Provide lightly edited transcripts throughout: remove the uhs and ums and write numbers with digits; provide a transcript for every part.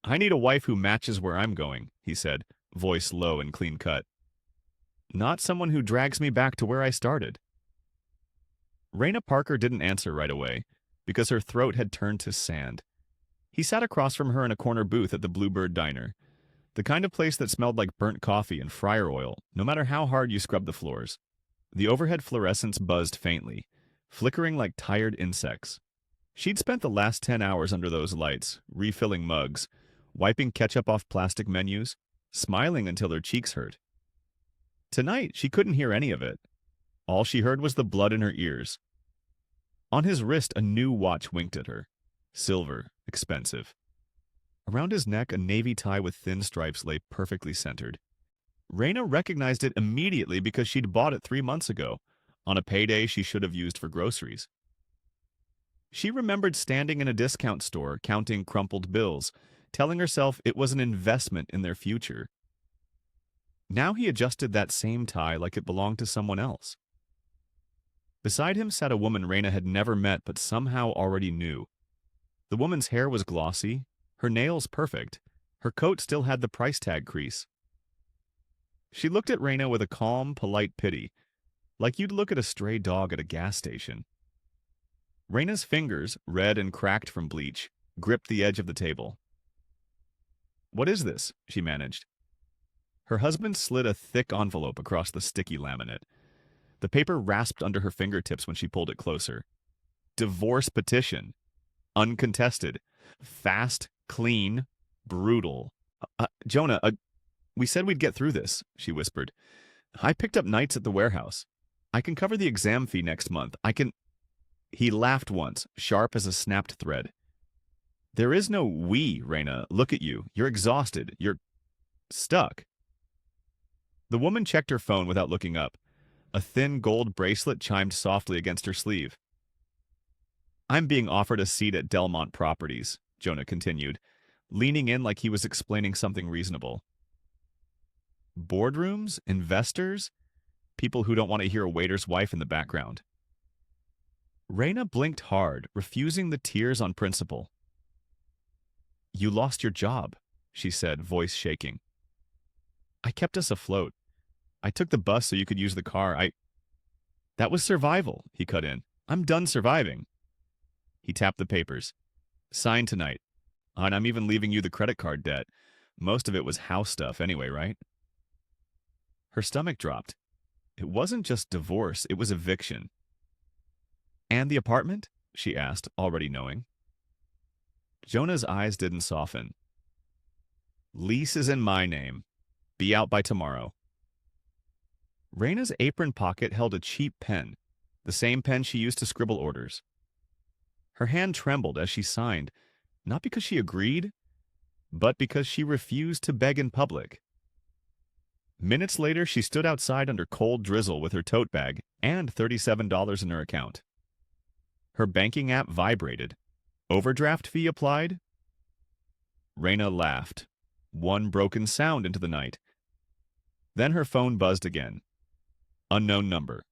I need a wife who matches where I'm going, he said, voice low and clean cut. Not someone who drags me back to where I started. Raina Parker didn't answer right away, because her throat had turned to sand. He sat across from her in a corner booth at the Bluebird Diner, the kind of place that smelled like burnt coffee and fryer oil, no matter how hard you scrubbed the floors. The overhead fluorescents buzzed faintly, flickering like tired insects. She'd spent the last 10 hours under those lights, refilling mugs, wiping ketchup off plastic menus, smiling until her cheeks hurt. Tonight, she couldn't hear any of it. All she heard was the blood in her ears. On his wrist, a new watch winked at her. Silver, expensive. Around his neck, a navy tie with thin stripes lay perfectly centered. Raina recognized it immediately because she'd bought it 3 months ago, on a payday she should have used for groceries. She remembered standing in a discount store, counting crumpled bills, telling herself it was an investment in their future. Now he adjusted that same tie like it belonged to someone else. Beside him sat a woman Raina had never met but somehow already knew. The woman's hair was glossy, her nails perfect, her coat still had the price tag crease. She looked at Raina with a calm, polite pity, like you'd look at a stray dog at a gas station. Raina's fingers, red and cracked from bleach, gripped the edge of the table. "What is this?" she managed. Her husband slid a thick envelope across the sticky laminate. The paper rasped under her fingertips when she pulled it closer. Divorce petition. Uncontested. Fast, clean, brutal. Jonah, we said we'd get through this, she whispered. I picked up nights at the warehouse. I can cover the exam fee next month. I can... He laughed once, sharp as a snapped thread. There is no we, Raina. Look at you. You're exhausted. You're stuck. The woman checked her phone without looking up. A thin gold bracelet chimed softly against her sleeve. I'm being offered a seat at Delmont Properties, Jonah continued, leaning in like he was explaining something reasonable. Boardrooms? Investors? People who don't want to hear a waiter's wife in the background. Raina blinked hard, refusing the tears on principle. You lost your job, she said, voice shaking. I kept us afloat. I took the bus so you could use the car. That was survival, he cut in. I'm done surviving. He tapped the papers. Sign tonight. And I'm even leaving you the credit card debt. Most of it was house stuff anyway, right? Her stomach dropped. It wasn't just divorce, it was eviction. And the apartment? She asked, already knowing. Jonah's eyes didn't soften. Lease is in my name. Be out by tomorrow. Raina's apron pocket held a cheap pen, the same pen she used to scribble orders. Her hand trembled as she signed, not because she agreed, but because she refused to beg in public. Minutes later, she stood outside under cold drizzle with her tote bag and $37 in her account. Her banking app vibrated. Overdraft fee applied? Raina laughed, one broken sound into the night. Then her phone buzzed again. Unknown number.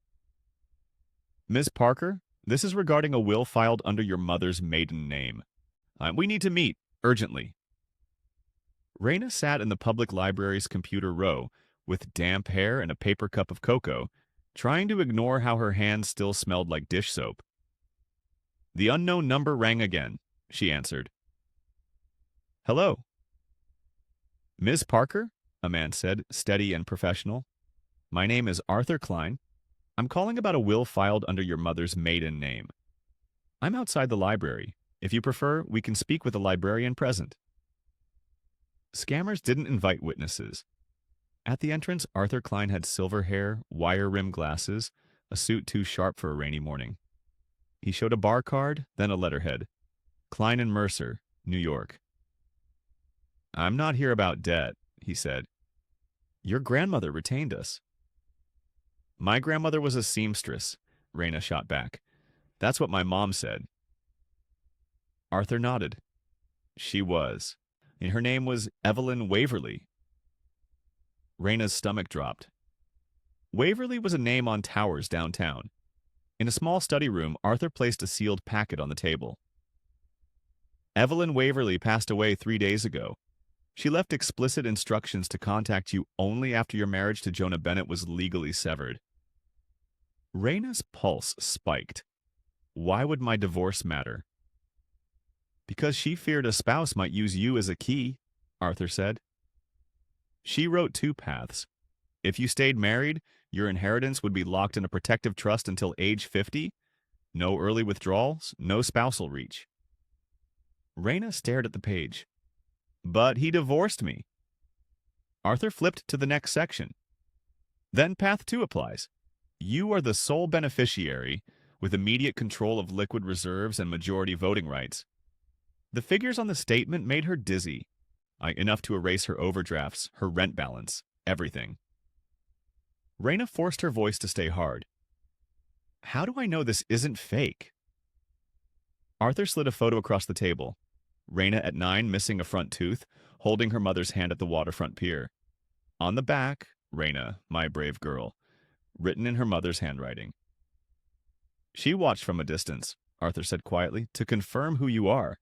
Ms. Parker, this is regarding a will filed under your mother's maiden name. We need to meet, urgently. Raina sat in the public library's computer row, with damp hair and a paper cup of cocoa, trying to ignore how her hands still smelled like dish soap. The unknown number rang again, she answered. Hello. Ms. Parker, a man said, steady and professional. My name is Arthur Klein. I'm calling about a will filed under your mother's maiden name. I'm outside the library. If you prefer, we can speak with the librarian present. Scammers didn't invite witnesses. At the entrance, Arthur Klein had silver hair, wire-rimmed glasses, a suit too sharp for a rainy morning. He showed a bar card, then a letterhead. Klein and Mercer, New York. I'm not here about debt, he said. Your grandmother retained us. My grandmother was a seamstress, Raina shot back. That's what my mom said. Arthur nodded. She was. And her name was Evelyn Waverly. Raina's stomach dropped. Waverly was a name on towers downtown. In a small study room, Arthur placed a sealed packet on the table. Evelyn Waverly passed away 3 days ago. She left explicit instructions to contact you only after your marriage to Jonah Bennett was legally severed. Raina's pulse spiked. Why would my divorce matter? Because she feared a spouse might use you as a key, Arthur said. She wrote 2 paths. If you stayed married, your inheritance would be locked in a protective trust until age 50. No early withdrawals, no spousal reach. Raina stared at the page. But he divorced me. Arthur flipped to the next section. Then path 2 applies. You are the sole beneficiary, with immediate control of liquid reserves and majority voting rights. The figures on the statement made her dizzy, enough to erase her overdrafts, her rent balance, everything. Raina forced her voice to stay hard. How do I know this isn't fake? Arthur slid a photo across the table. Raina at 9 missing a front tooth, holding her mother's hand at the waterfront pier. On the back, Raina, my brave girl, written in her mother's handwriting. She watched from a distance, Arthur said quietly, to confirm who you are.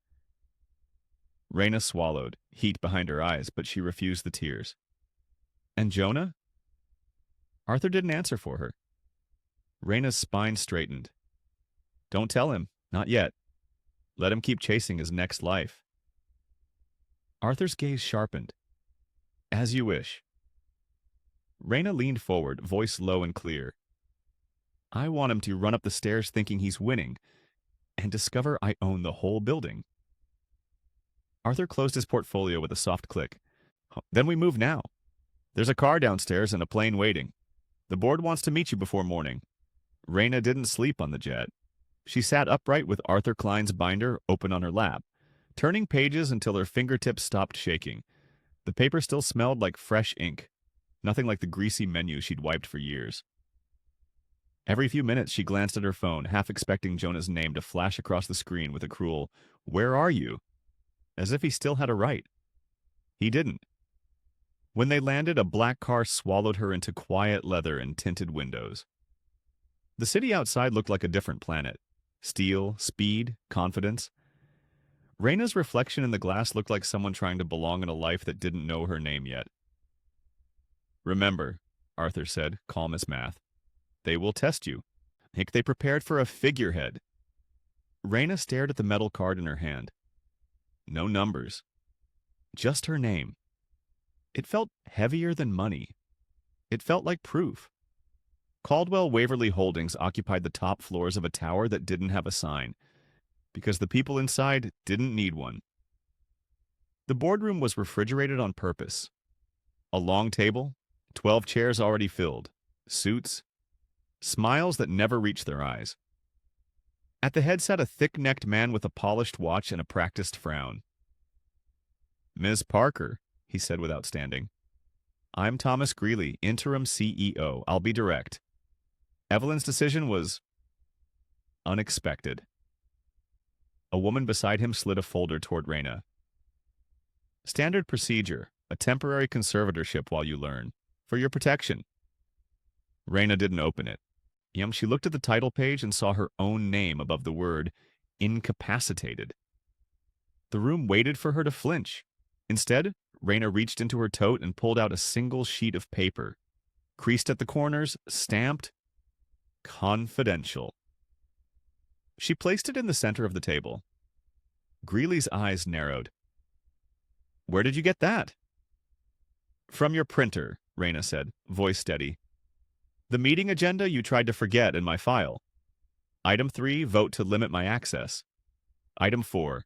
Raina swallowed, heat behind her eyes, but she refused the tears. And Jonah? Arthur didn't answer for her. Raina's spine straightened. Don't tell him, not yet. Let him keep chasing his next life. Arthur's gaze sharpened. As you wish. Raina leaned forward, voice low and clear. I want him to run up the stairs thinking he's winning, and discover I own the whole building. Arthur closed his portfolio with a soft click. Then we move now. There's a car downstairs and a plane waiting. The board wants to meet you before morning. Raina didn't sleep on the jet. She sat upright with Arthur Klein's binder open on her lap, turning pages until her fingertips stopped shaking. The paper still smelled like fresh ink, nothing like the greasy menu she'd wiped for years. Every few minutes she glanced at her phone, half expecting Jonah's name to flash across the screen with a cruel, "Where are you?" as if he still had a right. He didn't. When they landed, a black car swallowed her into quiet leather and tinted windows. The city outside looked like a different planet. Steel, speed, confidence. Raina's reflection in the glass looked like someone trying to belong in a life that didn't know her name yet. Remember, Arthur said, calm as math. They will test you. Think they prepared for a figurehead. Raina stared at the metal card in her hand. No numbers. Just her name. It felt heavier than money. It felt like proof. Caldwell Waverly Holdings occupied the top floors of a tower that didn't have a sign, because the people inside didn't need one. The boardroom was refrigerated on purpose. A long table, 12 chairs already filled, suits, smiles that never reached their eyes. At the head sat a thick-necked man with a polished watch and a practiced frown. Ms. Parker, he said without standing. I'm Thomas Greeley, interim CEO. I'll be direct. Evelyn's decision was unexpected. A woman beside him slid a folder toward Raina. Standard procedure, a temporary conservatorship while you learn, for your protection. Raina didn't open it. She looked at the title page and saw her own name above the word incapacitated. The room waited for her to flinch. Instead, Raina reached into her tote and pulled out a single sheet of paper, creased at the corners, stamped, confidential. She placed it in the center of the table. Greeley's eyes narrowed. Where did you get that? From your printer, Raina said, voice steady. The meeting agenda you tried to forget in my file. Item 3, vote to limit my access. Item 4,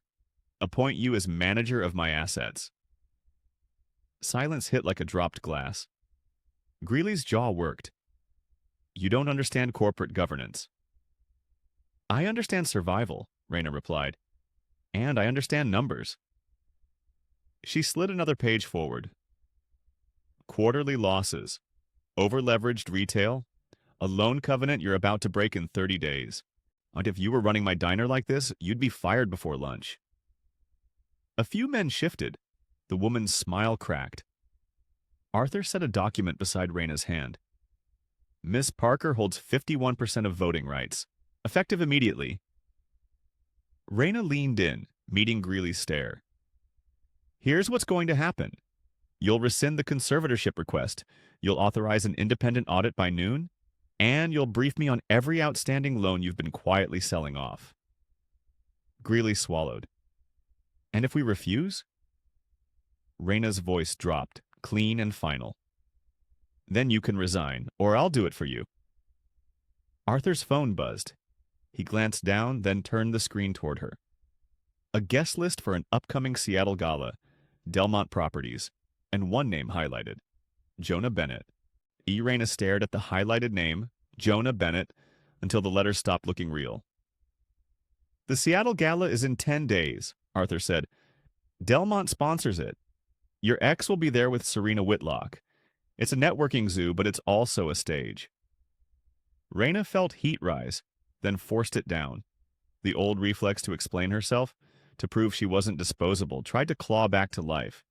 appoint you as manager of my assets. Silence hit like a dropped glass. Greeley's jaw worked. You don't understand corporate governance. I understand survival, Raina replied. And I understand numbers. She slid another page forward. Quarterly losses. Over-leveraged retail. A loan covenant you're about to break in 30 days. And if you were running my diner like this, you'd be fired before lunch. A few men shifted. The woman's smile cracked. Arthur set a document beside Raina's hand. Miss Parker holds 51% of voting rights, effective immediately. Raina leaned in, meeting Greeley's stare. Here's what's going to happen. You'll rescind the conservatorship request, you'll authorize an independent audit by noon, and you'll brief me on every outstanding loan you've been quietly selling off. Greeley swallowed. And if we refuse? Raina's voice dropped, clean and final. Then you can resign, or I'll do it for you. Arthur's phone buzzed. He glanced down, then turned the screen toward her. A guest list for an upcoming Seattle gala, Delmont Properties, and one name highlighted, Jonah Bennett. Raina stared at the highlighted name, Jonah Bennett, until the letters stopped looking real. The Seattle gala is in 10 days, Arthur said. Delmont sponsors it. Your ex will be there with Serena Whitlock. It's a networking zoo, but it's also a stage. Raina felt heat rise, then forced it down. The old reflex to explain herself, to prove she wasn't disposable, tried to claw back to life.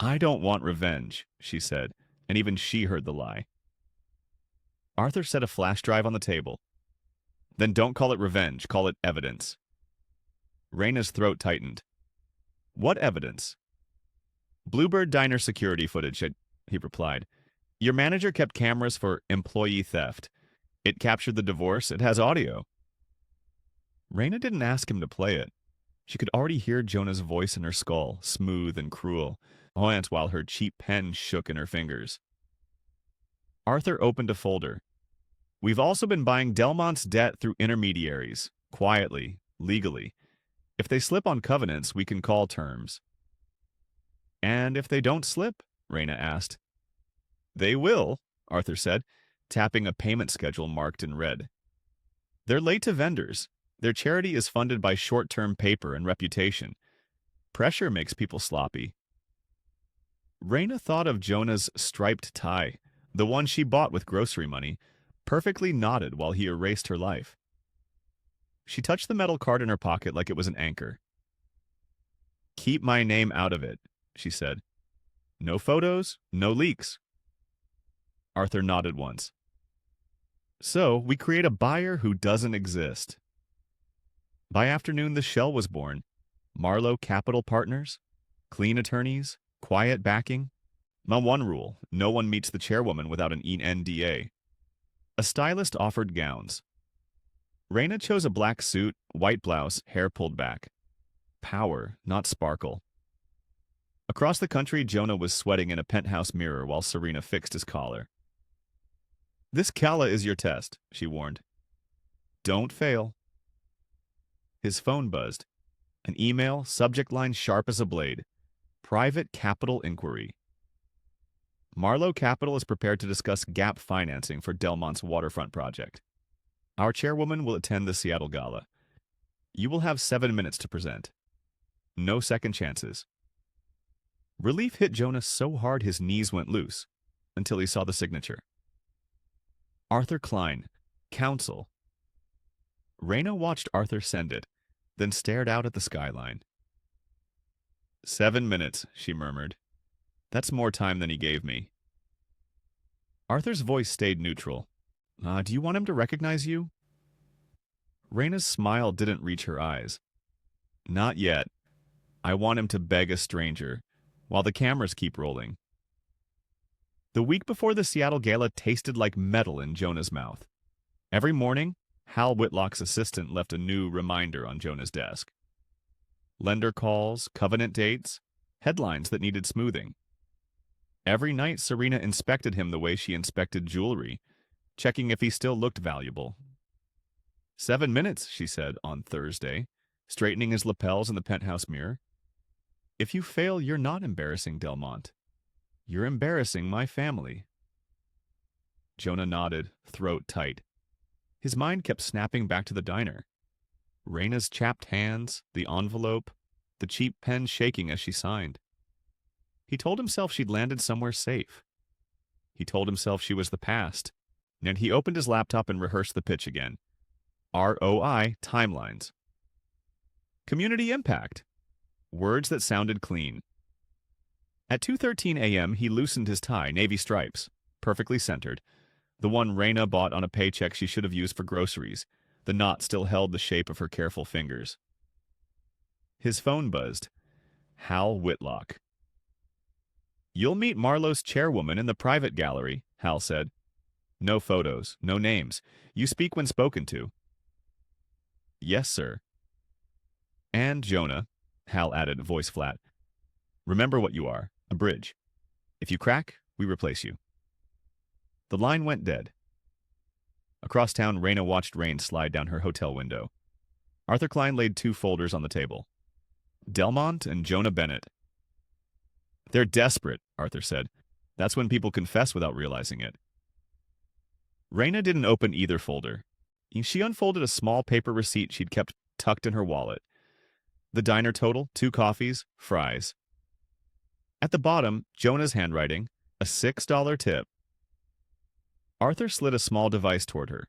I don't want revenge, she said, and even she heard the lie. Arthur set a flash drive on the table. Then don't call it revenge, call it evidence. Raina's throat tightened. What evidence? Bluebird Diner security footage, he replied. Your manager kept cameras for employee theft. It captured the divorce. It has audio. Raina didn't ask him to play it. She could already hear Jonah's voice in her skull, smooth and cruel, while her cheap pen shook in her fingers. Arthur opened a folder. We've also been buying Delmont's debt through intermediaries, quietly, legally. If they slip on covenants, we can call terms. And if they don't slip? Raina asked. They will, Arthur said, tapping a payment schedule marked in red. They're late to vendors. Their charity is funded by short-term paper and reputation. Pressure makes people sloppy. Raina thought of Jonah's striped tie, the one she bought with grocery money, perfectly knotted while he erased her life. She touched the metal card in her pocket like it was an anchor. Keep my name out of it, she said. No photos, no leaks. Arthur nodded once. So, we create a buyer who doesn't exist. By afternoon, the shell was born. Marlowe Capital Partners, clean attorneys, quiet backing. One rule, no one meets the chairwoman without an NDA. A stylist offered gowns. Raina chose a black suit, white blouse, hair pulled back. Power, not sparkle. Across the country, Jonah was sweating in a penthouse mirror while Serena fixed his collar. This gala is your test, she warned. Don't fail. His phone buzzed. An email, subject line sharp as a blade. Private capital inquiry. Marlowe Capital is prepared to discuss gap financing for Delmont's waterfront project. Our chairwoman will attend the Seattle Gala. You will have 7 minutes to present. No second chances. Relief hit Jonah so hard his knees went loose, until he saw the signature. Arthur Klein, Counsel. Raina watched Arthur send it, then stared out at the skyline. 7 minutes, she murmured. That's more time than he gave me. Arthur's voice stayed neutral. Do you want him to recognize you? Raina's smile didn't reach her eyes. Not yet. I want him to beg a stranger, while the cameras keep rolling. The week before the Seattle Gala tasted like metal in Jonah's mouth. Every morning, Hal Whitlock's assistant left a new reminder on Jonah's desk. Lender calls, covenant dates, headlines that needed smoothing. Every night, Serena inspected him the way she inspected jewelry, checking if he still looked valuable. 7 minutes, she said on Thursday, straightening his lapels in the penthouse mirror. If you fail, you're not embarrassing Delmont. You're embarrassing my family. Jonah nodded, throat tight. His mind kept snapping back to the diner. Raina's chapped hands, the envelope, the cheap pen shaking as she signed. He told himself she'd landed somewhere safe. He told himself she was the past, and he opened his laptop and rehearsed the pitch again. ROI timelines. Community impact. Words that sounded clean. At 2:13 a.m., he loosened his tie, navy stripes, perfectly centered, the one Raina bought on a paycheck she should have used for groceries. The knot still held the shape of her careful fingers. His phone buzzed. Hal Whitlock. "You'll meet Marlowe's chairwoman in the private gallery," Hal said. "No photos, no names. You speak when spoken to." "Yes, sir." "And Jonah," Hal added, voice flat. "Remember what you are, a bridge. If you crack, we replace you." The line went dead. Across town, Raina watched rain slide down her hotel window. Arthur Klein laid 2 folders on the table. Delmont and Jonah Bennett. "They're desperate," Arthur said. "That's when people confess without realizing it." Raina didn't open either folder. She unfolded a small paper receipt she'd kept tucked in her wallet. The diner total, 2 coffees, fries. At the bottom, Jonah's handwriting, a $6 tip. Arthur slid a small device toward her.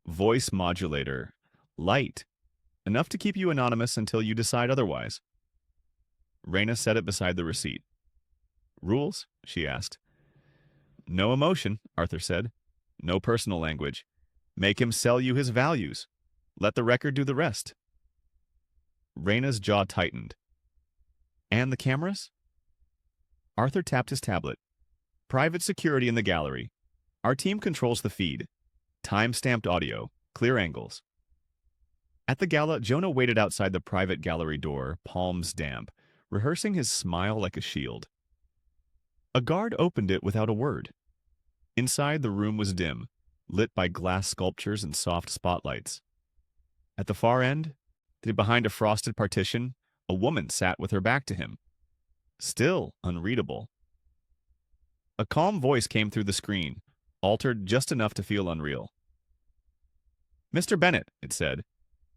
"Voice modulator. Light. Enough to keep you anonymous until you decide otherwise." Raina set it beside the receipt. "Rules?" she asked. "No emotion," Arthur said. "No personal language. Make him sell you his values. Let the record do the rest." Raina's jaw tightened. "And the cameras?" Arthur tapped his tablet. "Private security in the gallery. Our team controls the feed. Time-stamped audio. Clear angles." At the gala, Jonah waited outside the private gallery door, palms damp, rehearsing his smile like a shield. A guard opened it without a word. Inside, the room was dim, lit by glass sculptures and soft spotlights. At the far end, behind a frosted partition, a woman sat with her back to him. Still unreadable. A calm voice came through the screen, altered just enough to feel unreal. "Mr. Bennett," it said,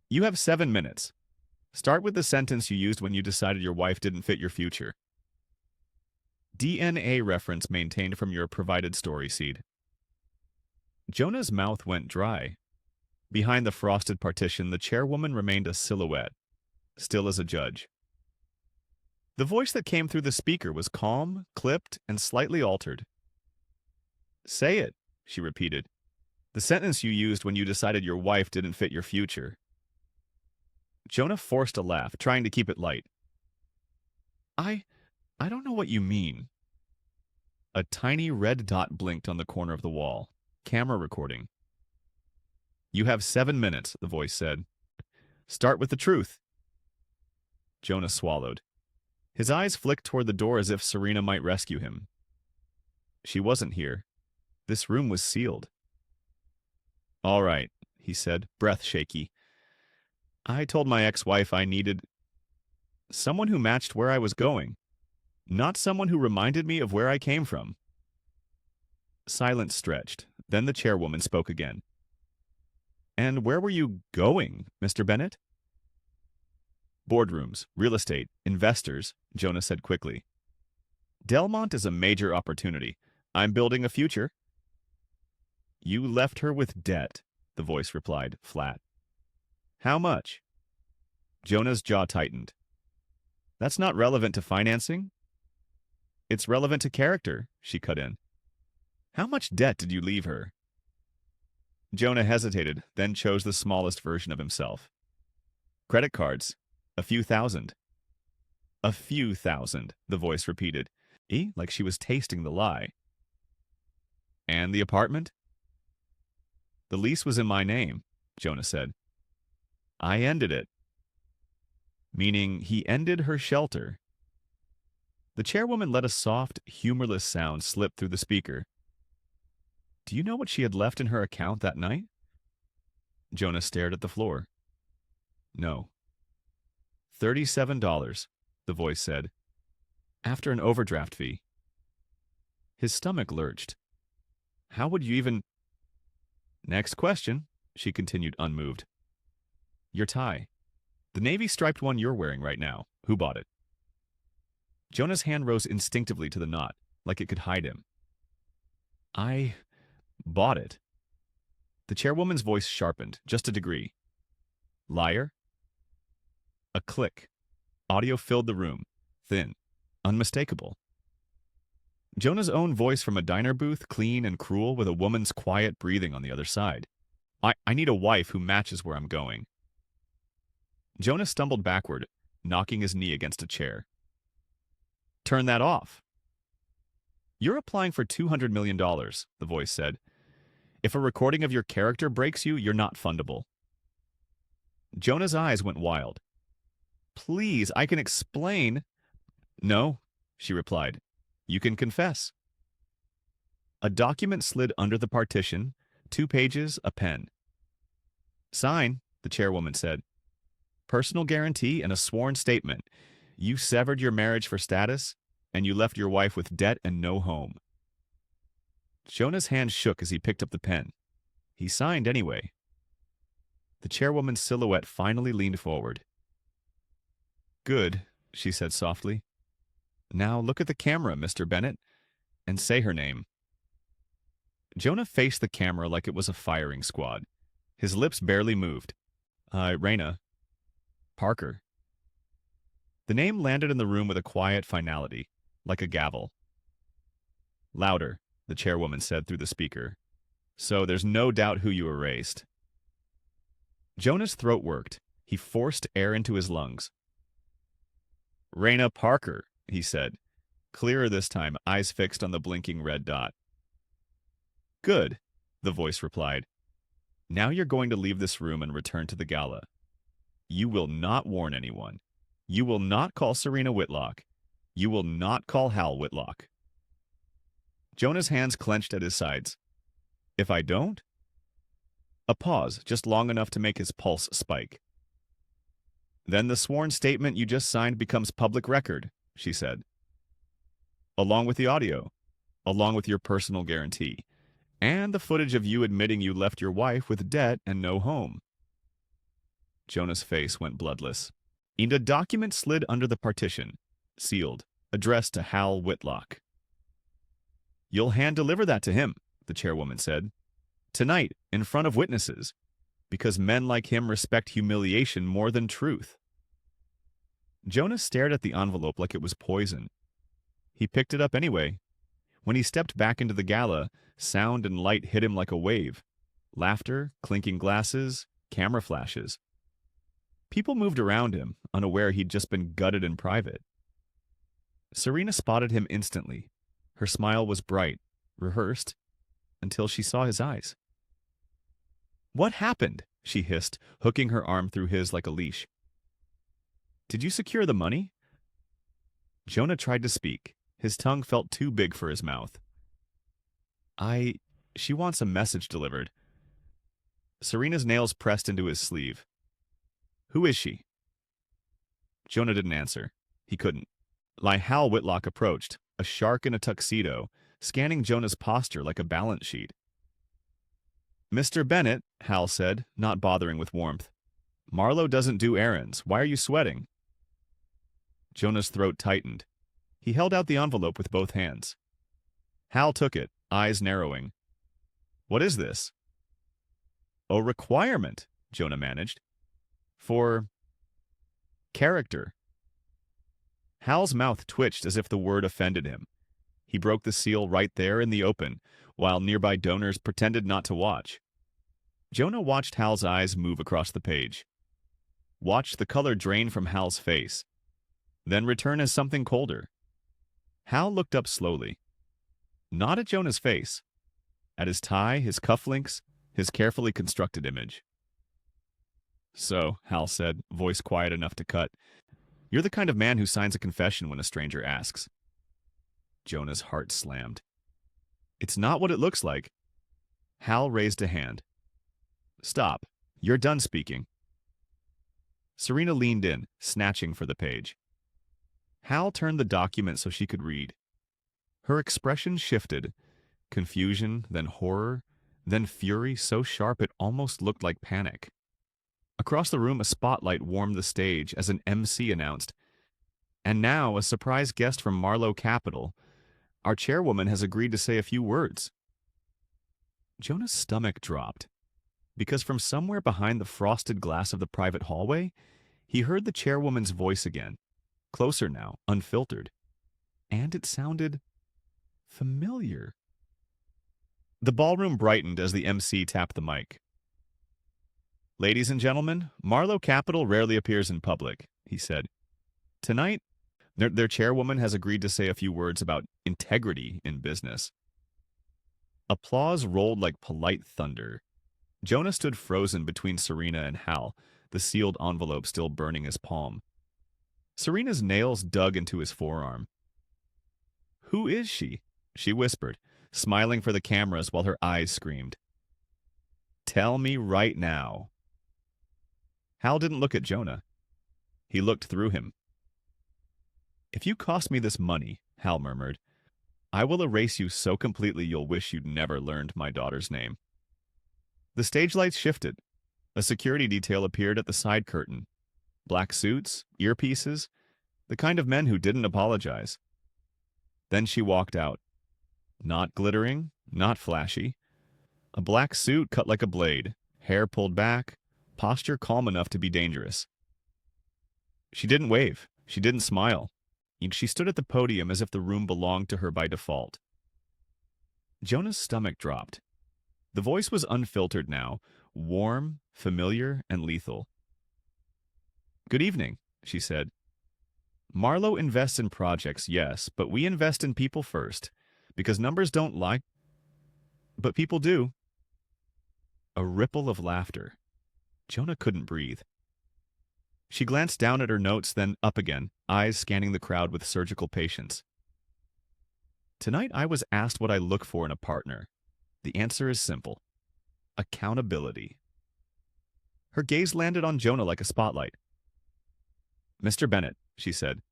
"you have 7 minutes. Start with the sentence you used when you decided your wife didn't fit your future. DNA reference maintained from your provided story seed." Jonah's mouth went dry. Behind the frosted partition, the chairwoman remained a silhouette, still as a judge. The voice that came through the speaker was calm, clipped, and slightly altered. "Say it," she repeated. "The sentence you used when you decided your wife didn't fit your future." Jonah forced a laugh, trying to keep it light. I don't know what you mean." A tiny red dot blinked on the corner of the wall. Camera recording. "You have 7 minutes," the voice said. "Start with the truth." Jonah swallowed. His eyes flicked toward the door as if Serena might rescue him. She wasn't here. This room was sealed. "All right," he said, breath shaky. "I told my ex-wife I needed someone who matched where I was going, not someone who reminded me of where I came from." Silence stretched. Then the chairwoman spoke again. "And where were you going, Mr. Bennett?" "Boardrooms, real estate, investors," Jonah said quickly. "Delmont is a major opportunity. I'm building a future." "You left her with debt," the voice replied, flat. "How much?" Jonah's jaw tightened. "That's not relevant to financing." "It's relevant to character," she cut in. "How much debt did you leave her?" Jonah hesitated, then chose the smallest version of himself. "Credit cards. A few thousand." "A few thousand," the voice repeated, like she was tasting the lie. "And the apartment?" "The lease was in my name," Jonah said. "I ended it." Meaning he ended her shelter. The chairwoman let a soft, humorless sound slip through the speaker. "Do you know what she had left in her account that night?" Jonah stared at the floor. "No." $37, the voice said. "After an overdraft fee." His stomach lurched. "How would you even—" "Next question," she continued, unmoved. "Your tie. The navy striped one you're wearing right now. Who bought it?" Jonah's hand rose instinctively to the knot, like it could hide him. "I bought it." The chairwoman's voice sharpened, just a degree. "Liar?" A click. Audio filled the room, thin, unmistakable. Jonah's own voice from a diner booth, clean and cruel, with a woman's quiet breathing on the other side. I need a wife who matches where I'm going." Jonah stumbled backward, knocking his knee against a chair. Turn that off. You're applying for $200 million, the voice said. If a recording of your character breaks you, you're not fundable. Jonah's eyes went wild. Please, I can explain. No, she replied. You can confess. A document slid under the partition, 2 pages, a pen. Sign, the chairwoman said. Personal guarantee and a sworn statement. You severed your marriage for status, and you left your wife with debt and no home. Jonah's hand shook as he picked up the pen. He signed anyway. The chairwoman's silhouette finally leaned forward. Good, she said softly. Now look at the camera, Mr. Bennett, and say her name. Jonah faced the camera like it was a firing squad. His lips barely moved. Raina. Parker. The name landed in the room with a quiet finality, like a gavel. Louder, the chairwoman said through the speaker. So there's no doubt who you erased. Jonah's throat worked. He forced air into his lungs. Raina Parker, he said, clearer this time, eyes fixed on the blinking red dot. Good, the voice replied. Now you're going to leave this room and return to the gala. You will not warn anyone. You will not call Serena Whitlock. You will not call Hal Whitlock. Jonah's hands clenched at his sides. If I don't? A pause, just long enough to make his pulse spike. Then the sworn statement you just signed becomes public record, she said. Along with the audio, along with your personal guarantee, and the footage of you admitting you left your wife with debt and no home. Jonah's face went bloodless. And a document slid under the partition, sealed, addressed to Hal Whitlock. You'll hand-deliver that to him, the chairwoman said. Tonight, in front of witnesses, because men like him respect humiliation more than truth. Jonah stared at the envelope like it was poison. He picked it up anyway. When he stepped back into the gala, sound and light hit him like a wave. Laughter, clinking glasses, camera flashes. People moved around him, unaware he'd just been gutted in private. Serena spotted him instantly. Her smile was bright, rehearsed, until she saw his eyes. What happened? She hissed, hooking her arm through his like a leash. Did you secure the money? Jonah tried to speak. His tongue felt too big for his mouth. She wants a message delivered. Serena's nails pressed into his sleeve. Who is she? Jonah didn't answer. He couldn't. Hal Whitlock approached, a shark in a tuxedo, scanning Jonah's posture like a balance sheet. Mr. Bennett, Hal said, not bothering with warmth. Marlowe doesn't do errands. Why are you sweating? Jonah's throat tightened. He held out the envelope with both hands. Hal took it, eyes narrowing. What is this? A requirement, Jonah managed. For character. Hal's mouth twitched as if the word offended him. He broke the seal right there in the open, while nearby donors pretended not to watch. Jonah watched Hal's eyes move across the page. Watched the color drain from Hal's face, then return as something colder. Hal looked up slowly. Not at Jonah's face. At his tie, his cufflinks, his carefully constructed image. So, Hal said, voice quiet enough to cut, you're the kind of man who signs a confession when a stranger asks. Jonah's heart slammed. It's not what it looks like. Hal raised a hand. Stop. You're done speaking. Serena leaned in, snatching for the page. Hal turned the document so she could read. Her expression shifted. Confusion, then horror, then fury so sharp it almost looked like panic. Across the room, a spotlight warmed the stage as an MC announced, and now a surprise guest from Marlowe Capital. Our chairwoman has agreed to say a few words. Jonah's stomach dropped, because from somewhere behind the frosted glass of the private hallway, he heard the chairwoman's voice again, closer now, unfiltered. And it sounded familiar. The ballroom brightened as the MC tapped the mic. Ladies and gentlemen, Marlowe Capital rarely appears in public, he said. Tonight, their chairwoman has agreed to say a few words about integrity in business. Applause rolled like polite thunder. Jonah stood frozen between Serena and Hal, the sealed envelope still burning his palm. Serena's nails dug into his forearm. "Who is she?" she whispered, smiling for the cameras while her eyes screamed. "Tell me right now." Hal didn't look at Jonah. He looked through him. "If you cost me this money," Hal murmured, "I will erase you so completely you'll wish you'd never learned my daughter's name." The stage lights shifted. A security detail appeared at the side curtain. Black suits, earpieces, the kind of men who didn't apologize. Then she walked out. Not glittering, not flashy. A black suit cut like a blade, hair pulled back, posture calm enough to be dangerous. She didn't wave. She didn't smile. She stood at the podium as if the room belonged to her by default. Jonah's stomach dropped. The voice was unfiltered now, warm, familiar, and lethal. "Good evening," she said. "Marlowe invests in projects, yes, but we invest in people first, because numbers don't lie, but people do." A ripple of laughter. Jonah couldn't breathe. She glanced down at her notes, then up again, eyes scanning the crowd with surgical patience. "Tonight I was asked what I look for in a partner. The answer is simple. Accountability." Her gaze landed on Jonah like a spotlight. "Mr. Bennett," she said.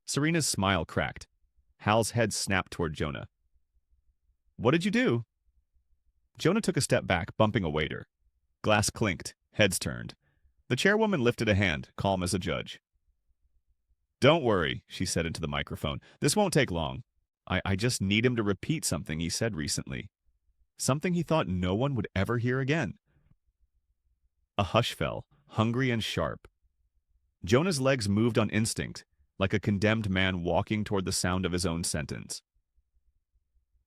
Serena's smile cracked. Hal's head snapped toward Jonah. "What did you do?" Jonah took a step back, bumping a waiter. Glass clinked, heads turned. The chairwoman lifted a hand, calm as a judge. "Don't worry," she said into the microphone. "This won't take long. I just need him to repeat something he said recently. Something he thought no one would ever hear again." A hush fell, hungry and sharp. Jonah's legs moved on instinct, like a condemned man walking toward the sound of his own sentence.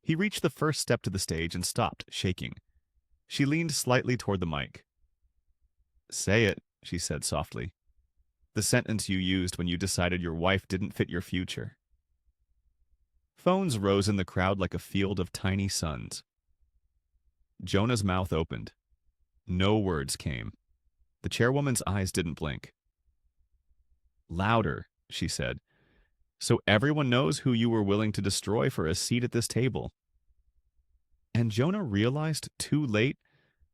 He reached the first step to the stage and stopped, shaking. She leaned slightly toward the mic. "Say it," she said softly. "The sentence you used when you decided your wife didn't fit your future." Phones rose in the crowd like a field of tiny suns. Jonah's mouth opened. No words came. The chairwoman's eyes didn't blink. "Louder," she said, "so everyone knows who you were willing to destroy for a seat at this table." And Jonah realized too late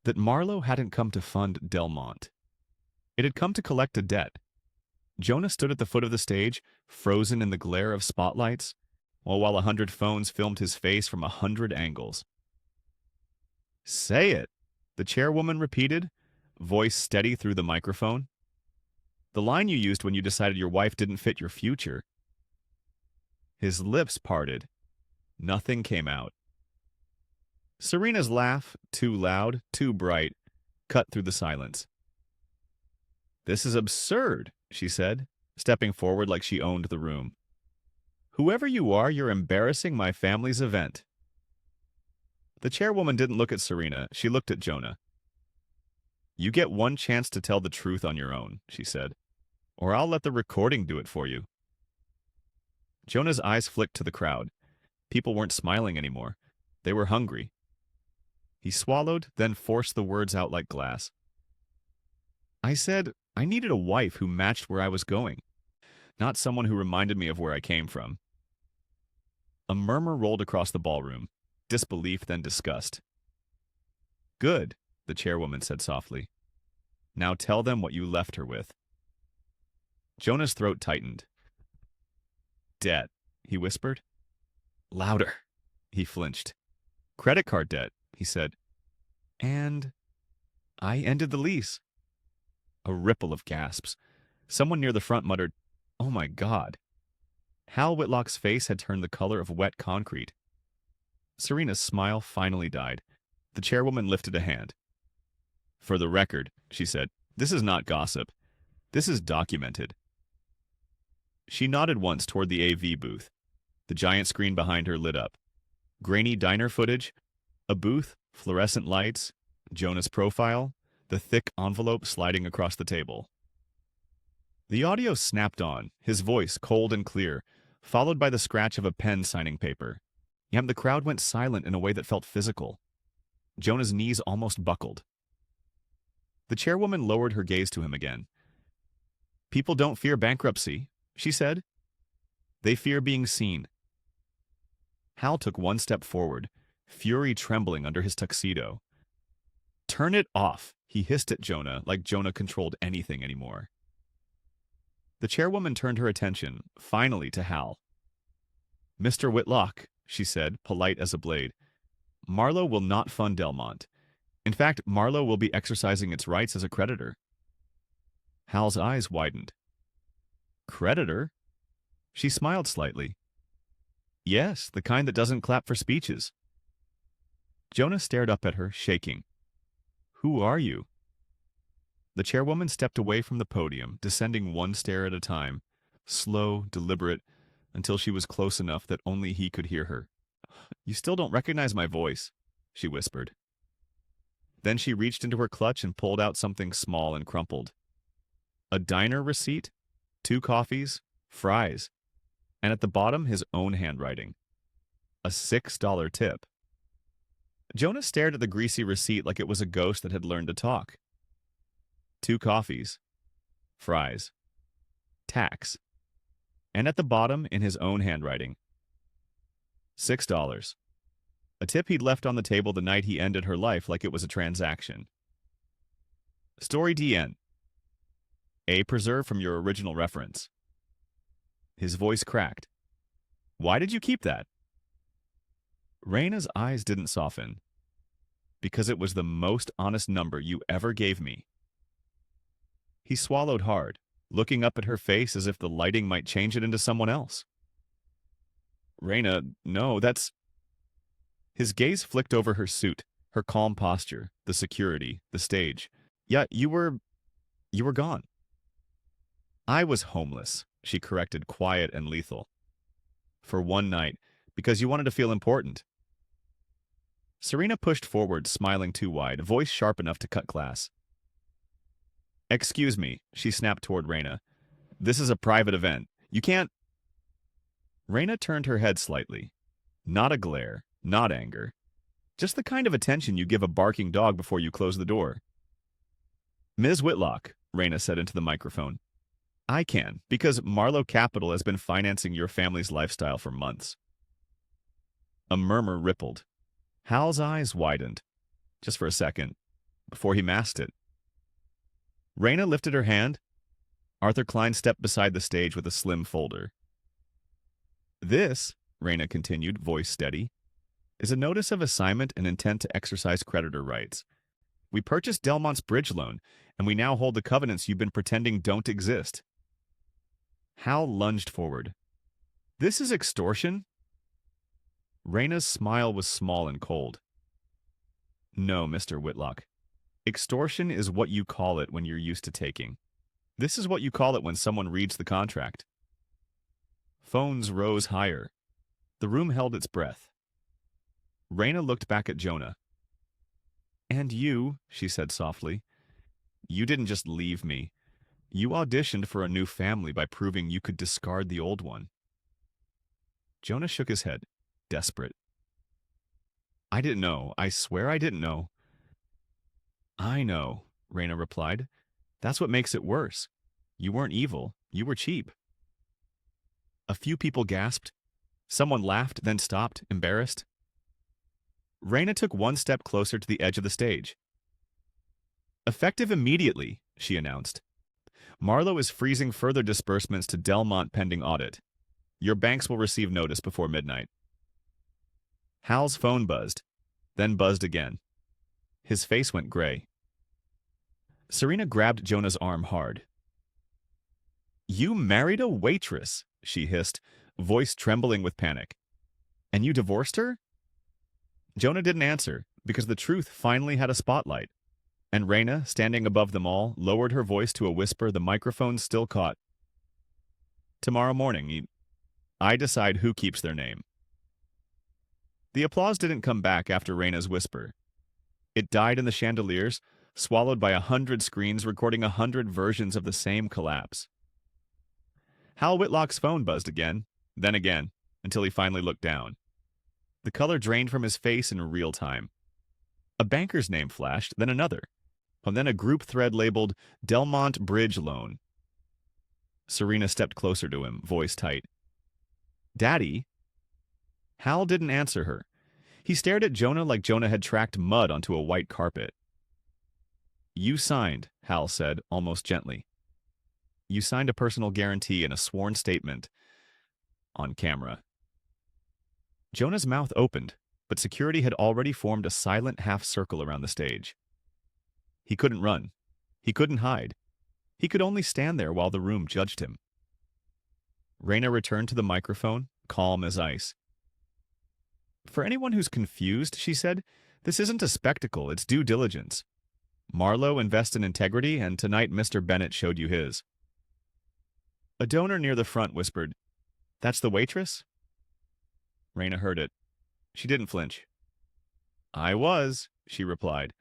that Marlowe hadn't come to fund Delmont. It had come to collect a debt. Jonah stood at the foot of the stage, frozen in the glare of spotlights, while 100 phones filmed his face from 100 angles. "Say it," the chairwoman repeated, voice steady through the microphone. "The line you used when you decided your wife didn't fit your future." His lips parted. Nothing came out. Serena's laugh, too loud, too bright, cut through the silence. "This is absurd," she said, stepping forward like she owned the room. "Whoever you are, you're embarrassing my family's event." The chairwoman didn't look at Serena. She looked at Jonah. "You get one chance to tell the truth on your own," she said, "or I'll let the recording do it for you." Jonah's eyes flicked to the crowd. People weren't smiling anymore. They were hungry. He swallowed, then forced the words out like glass. "I said I needed a wife who matched where I was going, not someone who reminded me of where I came from." A murmur rolled across the ballroom, disbelief then disgust. "Good," the chairwoman said softly. "Now tell them what you left her with." Jonah's throat tightened. "Debt," he whispered. "Louder." He flinched. "Credit card debt," he said. "And I ended the lease." A ripple of gasps. Someone near the front muttered, "Oh my God." Hal Whitlock's face had turned the color of wet concrete. Serena's smile finally died. The chairwoman lifted a hand. "For the record," she said, "this is not gossip. This is documented." She nodded once toward the AV booth. The giant screen behind her lit up. Grainy diner footage, a booth, fluorescent lights, Jonah's profile, the thick envelope sliding across the table. The audio snapped on, his voice cold and clear, followed by the scratch of a pen signing paper. Yet the crowd went silent in a way that felt physical. Jonah's knees almost buckled. The chairwoman lowered her gaze to him again. "People don't fear bankruptcy," she said. "They fear being seen." Hal took one step forward, fury trembling under his tuxedo. "Turn it off," he hissed at Jonah, like Jonah controlled anything anymore. The chairwoman turned her attention, finally, to Hal. "Mr. Whitlock," she said, polite as a blade, "Marlowe will not fund Delmont. In fact, Marlowe will be exercising its rights as a creditor." Hal's eyes widened. "Creditor?" She smiled slightly. "Yes, the kind that doesn't clap for speeches." Jonah stared up at her, shaking. "Who are you?" The chairwoman stepped away from the podium, descending one stair at a time, slow, deliberate, until she was close enough that only he could hear her. "You still don't recognize my voice," she whispered. Then she reached into her clutch and pulled out something small and crumpled. A diner receipt, 2 coffees, fries, and at the bottom his own handwriting. A $6 tip. Jonah stared at the greasy receipt like it was a ghost that had learned to talk. 2 coffees, fries, tax, and at the bottom, in his own handwriting, $6. A tip he'd left on the table the night he ended her life like it was a transaction. Story DN. A preserved from your original reference. His voice cracked. "Why did you keep that?" Raina's eyes didn't soften. "Because it was the most honest number you ever gave me." He swallowed hard, looking up at her face as if the lighting might change it into someone else. "Raina, no, that's—" His gaze flicked over her suit, her calm posture, the security, the stage. "Yeah, you were gone." "I was homeless," she corrected, quiet and lethal. "For one night, because you wanted to feel important." Serena pushed forward, smiling too wide, voice sharp enough to cut glass. "Excuse me," she snapped toward Raina. "This is a private event. You can't—" Raina turned her head slightly. Not a glare, not anger. Just the kind of attention you give a barking dog before you close the door. "Ms. Whitlock," Raina said into the microphone, "I can, because Marlowe Capital has been financing your family's lifestyle for months." A murmur rippled. Hal's eyes widened, just for a second, before he masked it. Raina lifted her hand. Arthur Klein stepped beside the stage with a slim folder. "This," Raina continued, voice steady, "is a notice of assignment and intent to exercise creditor rights. We purchased Delmont's bridge loan, and we now hold the covenants you've been pretending don't exist." Hal lunged forward. "This is extortion?" Raina's smile was small and cold. "No, Mr. Whitlock. Extortion is what you call it when you're used to taking. This is what you call it when someone reads the contract." Phones rose higher. The room held its breath. Raina looked back at Jonah. "And you," she said softly, "you didn't just leave me. You auditioned for a new family by proving you could discard the old one." Jonah shook his head, desperate. "I didn't know. I swear I didn't know." "I know," Raina replied. "That's what makes it worse. You weren't evil. You were cheap." A few people gasped. Someone laughed, then stopped, embarrassed. Raina took one step closer to the edge of the stage. "Effective immediately," she announced. "Marlowe is freezing further disbursements to Delmont pending audit. Your banks will receive notice before midnight." Hal's phone buzzed, then buzzed again. His face went gray. Serena grabbed Jonah's arm hard. "You married a waitress," she hissed, voice trembling with panic. "And you divorced her?" Jonah didn't answer, because the truth finally had a spotlight. And Raina, standing above them all, lowered her voice to a whisper the microphone still caught. "Tomorrow morning, I decide who keeps their name." The applause didn't come back after Raina's whisper. It died in the chandeliers, swallowed by 100 screens recording 100 versions of the same collapse. Hal Whitlock's phone buzzed again, then again, until he finally looked down. The color drained from his face in real time. A banker's name flashed, then another, and then a group thread labeled Delmont Bridge Loan. Serena stepped closer to him, voice tight. "Daddy?" Hal didn't answer her. He stared at Jonah like Jonah had tracked mud onto a white carpet. "You signed," Hal said, almost gently. "You signed a personal guarantee and a sworn statement. On camera." Jonah's mouth opened, but security had already formed a silent half-circle around the stage. He couldn't run. He couldn't hide. He could only stand there while the room judged him. Raina returned to the microphone, calm as ice. "For anyone who's confused," she said, "this isn't a spectacle, it's due diligence. Marlowe invests in integrity, and tonight Mr. Bennett showed you his." A donor near the front whispered, "That's the waitress?" Raina heard it. She didn't flinch. "I was," she replied,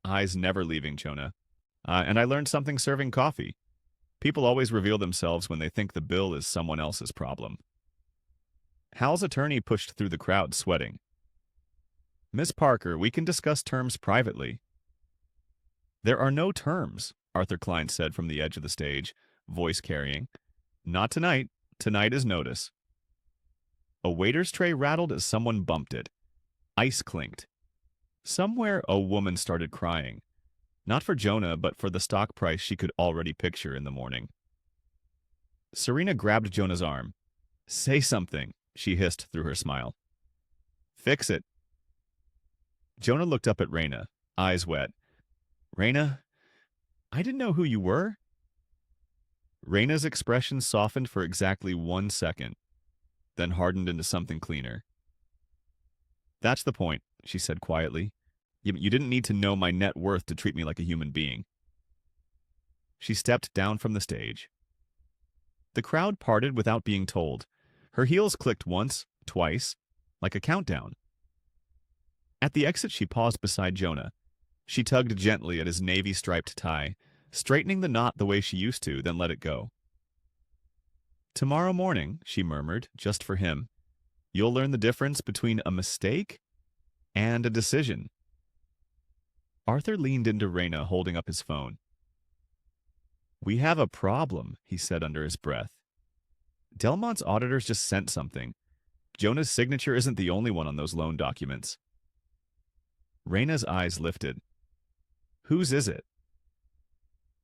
eyes never leaving Jonah. "And I learned something serving coffee. People always reveal themselves when they think the bill is someone else's problem." Hal's attorney pushed through the crowd, sweating. "Miss Parker, we can discuss terms privately." "There are no terms," Arthur Klein said from the edge of the stage, voice carrying. "Not tonight. Tonight is notice." A waiter's tray rattled as someone bumped it. Ice clinked. Somewhere a woman started crying. Not for Jonah, but for the stock price she could already picture in the morning. Serena grabbed Jonah's arm. "Say something," she hissed through her smile. "Fix it." Jonah looked up at Raina, eyes wet. "Raina, I didn't know who you were." Raina's expression softened for exactly 1 second, then hardened into something cleaner. "That's the point," she said quietly. You didn't need to know my net worth to treat me like a human being." She stepped down from the stage. The crowd parted without being told. Her heels clicked once, twice, like a countdown. At the exit, she paused beside Jonah. She tugged gently at his navy-striped tie, straightening the knot the way she used to, then let it go. "Tomorrow morning," she murmured, just for him, "you'll learn the difference between a mistake and a decision." Arthur leaned into Raina, holding up his phone. "We have a problem," he said under his breath. "Delmont's auditors just sent something. Jonah's signature isn't the only one on those loan documents." Raina's eyes lifted. "Whose is it?"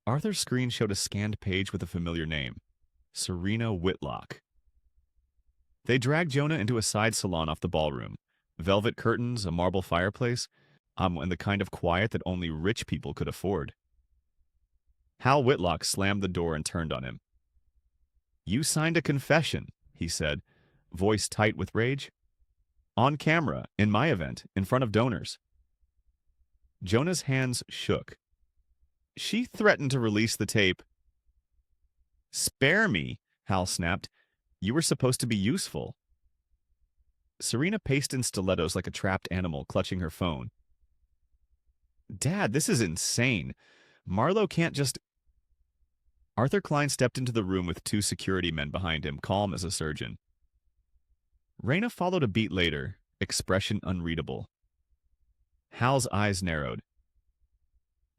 Arthur's screen showed a scanned page with a familiar name. Serena Whitlock. They dragged Jonah into a side salon off the ballroom. Velvet curtains, a marble fireplace, and the kind of quiet that only rich people could afford. Hal Whitlock slammed the door and turned on him. "You signed a confession," he said, voice tight with rage. "On camera, in my event, in front of donors." Jonah's hands shook. "She threatened to release the tape." "Spare me," Hal snapped. "You were supposed to be useful." Serena paced in stilettos like a trapped animal, clutching her phone. "Dad, this is insane. Marlowe can't just—" Arthur Klein stepped into the room with 2 security men behind him, calm as a surgeon. Raina followed a beat later, expression unreadable. Hal's eyes narrowed.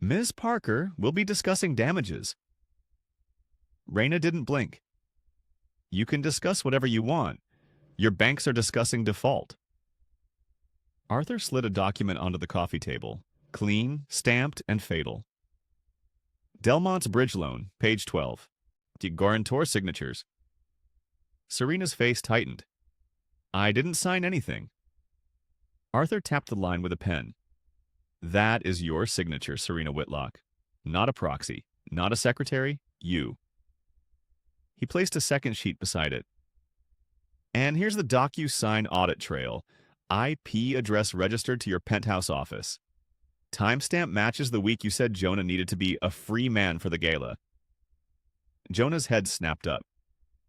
"Ms. Parker, we'll be discussing damages." Raina didn't blink. "You can discuss whatever you want. Your banks are discussing default." Arthur slid a document onto the coffee table, clean, stamped, and fatal. "Delmont's bridge loan, page 12. The guarantor signatures." Serena's face tightened. "I didn't sign anything." Arthur tapped the line with a pen. "That is your signature, Serena Whitlock. Not a proxy, not a secretary, you." He placed a second sheet beside it. "And here's the DocuSign audit trail. IP address registered to your penthouse office. Timestamp matches the week you said Jonah needed to be a free man for the gala." Jonah's head snapped up.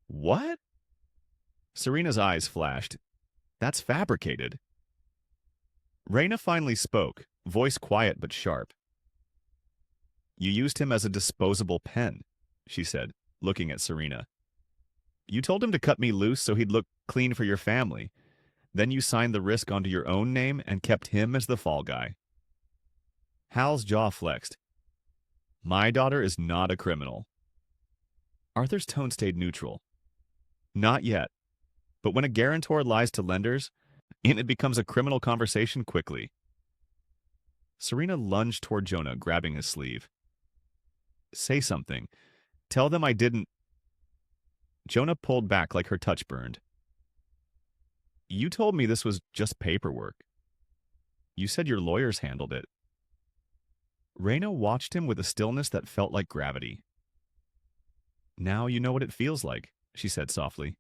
"What?" Serena's eyes flashed. "That's fabricated." Raina finally spoke, voice quiet but sharp. You used him as a disposable pen, she said, looking at Serena. You told him to cut me loose so he'd look clean for your family. Then you signed the risk onto your own name and kept him as the fall guy. Hal's jaw flexed. My daughter is not a criminal. Arthur's tone stayed neutral. Not yet. But when a guarantor lies to lenders, it becomes a criminal conversation quickly. Serena lunged toward Jonah, grabbing his sleeve. Say something. Tell them I didn't. Jonah pulled back like her touch burned. You told me this was just paperwork. You said your lawyers handled it. Raina watched him with a stillness that felt like gravity. Now you know what it feels like, she said softly.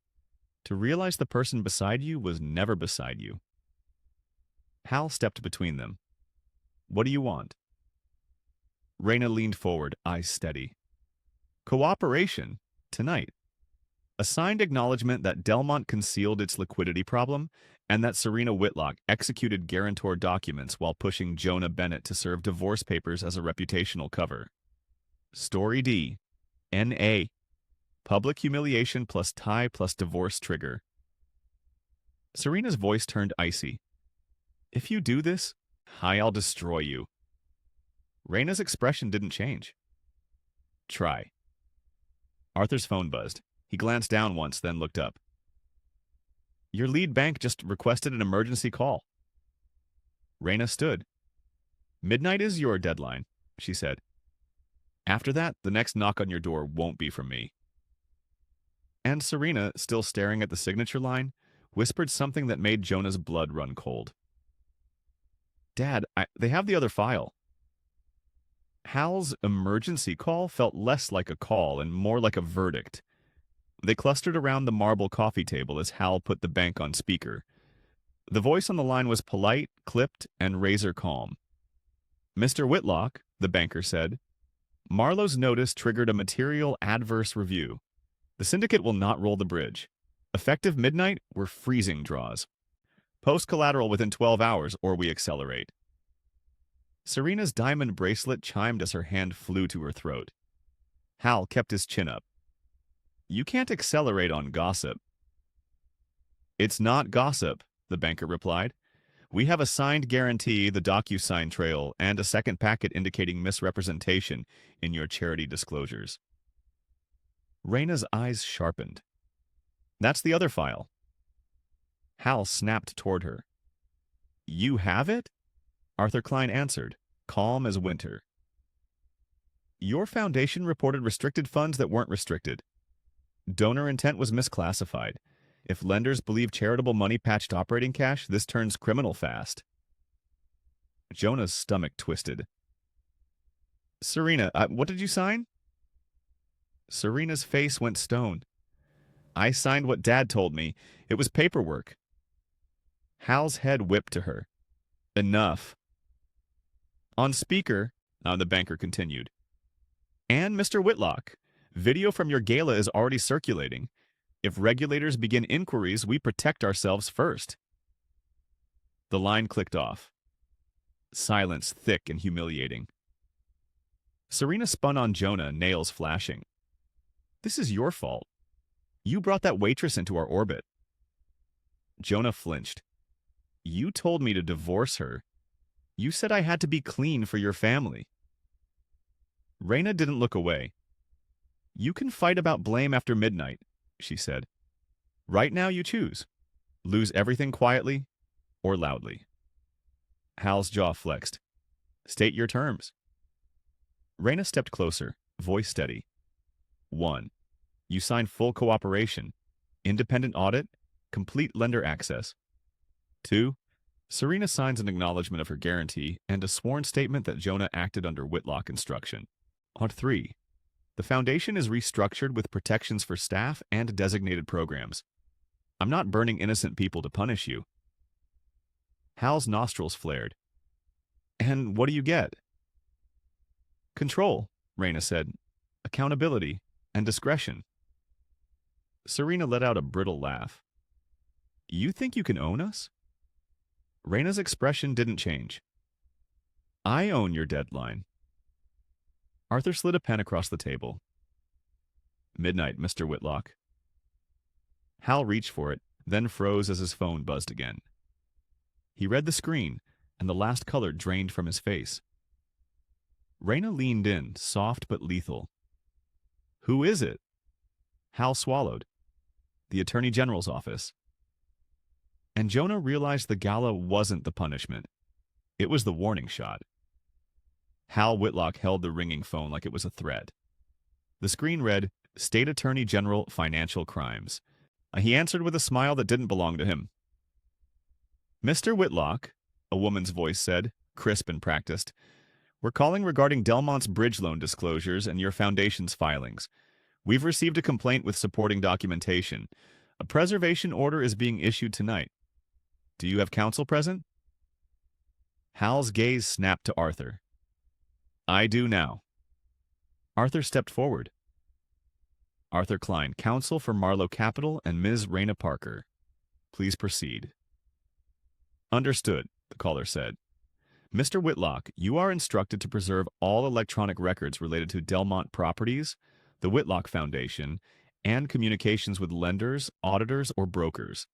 To realize the person beside you was never beside you. Hal stepped between them. What do you want? Raina leaned forward, eyes steady. Cooperation, tonight. A signed acknowledgement that Delmont concealed its liquidity problem and that Serena Whitlock executed guarantor documents while pushing Jonah Bennett to serve divorce papers as a reputational cover. Story D. N.A. Public humiliation plus tie plus divorce trigger. Serena's voice turned icy. If you do this, I'll destroy you. Raina's expression didn't change. Try. Arthur's phone buzzed. He glanced down once, then looked up. Your lead bank just requested an emergency call. Raina stood. Midnight is your deadline, she said. After that, the next knock on your door won't be from me. And Serena, still staring at the signature line, whispered something that made Jonah's blood run cold. Dad, they have the other file. Hal's emergency call felt less like a call and more like a verdict. They clustered around the marble coffee table as Hal put the bank on speaker. The voice on the line was polite, clipped, and razor calm. Mr. Whitlock, the banker said, Marlowe's notice triggered a material adverse review. The syndicate will not roll the bridge. Effective midnight, we're freezing draws. Post collateral within 12 hours or we accelerate. Serena's diamond bracelet chimed as her hand flew to her throat. Hal kept his chin up. You can't accelerate on gossip. It's not gossip, the banker replied. We have a signed guarantee, the DocuSign trail, and a second packet indicating misrepresentation in your charity disclosures. Raina's eyes sharpened. That's the other file. Hal snapped toward her. You have it? Arthur Klein answered, calm as winter. Your foundation reported restricted funds that weren't restricted. Donor intent was misclassified. If lenders believe charitable money patched operating cash, this turns criminal fast. Jonah's stomach twisted. Serena, what did you sign? Serena's face went stone. I signed what Dad told me. It was paperwork. Hal's head whipped to her. Enough. On speaker, the banker continued. And Mr. Whitlock, video from your gala is already circulating. If regulators begin inquiries, we protect ourselves first. The line clicked off. Silence thick and humiliating. Serena spun on Jonah, nails flashing. This is your fault. You brought that waitress into our orbit. Jonah flinched. You told me to divorce her. You said I had to be clean for your family. Raina didn't look away. You can fight about blame after midnight, she said. Right now you choose. Lose everything quietly or loudly. Hal's jaw flexed. State your terms. Raina stepped closer, voice steady. 1. You sign full cooperation, independent audit, complete lender access. 2. Serena signs an acknowledgement of her guarantee and a sworn statement that Jonah acted under Whitlock instruction. On 3. The foundation is restructured with protections for staff and designated programs. I'm not burning innocent people to punish you. Hal's nostrils flared. And what do you get? Control, Raina said. Accountability and discretion. Serena let out a brittle laugh. You think you can own us? Raina's expression didn't change. I own your deadline. Arthur slid a pen across the table. Midnight, Mr. Whitlock. Hal reached for it, then froze as his phone buzzed again. He read the screen, and the last color drained from his face. Raina leaned in, soft but lethal. Who is it? Hal swallowed. The Attorney General's office. And Jonah realized the gala wasn't the punishment. It was the warning shot. Hal Whitlock held the ringing phone like it was a threat. The screen read, State Attorney General, Financial Crimes. He answered with a smile that didn't belong to him. Mr. Whitlock, a woman's voice said, crisp and practiced, we're calling regarding Delmont's bridge loan disclosures and your foundation's filings. We've received a complaint with supporting documentation. A preservation order is being issued tonight. Do you have counsel present? Hal's gaze snapped to Arthur. I do now. Arthur stepped forward. Arthur Klein, counsel for Marlowe Capital and Ms. Raina Parker. Please proceed. Understood, the caller said. Mr. Whitlock, you are instructed to preserve all electronic records related to Delmont Properties, the Whitlock Foundation, and communications with lenders, auditors, or brokers.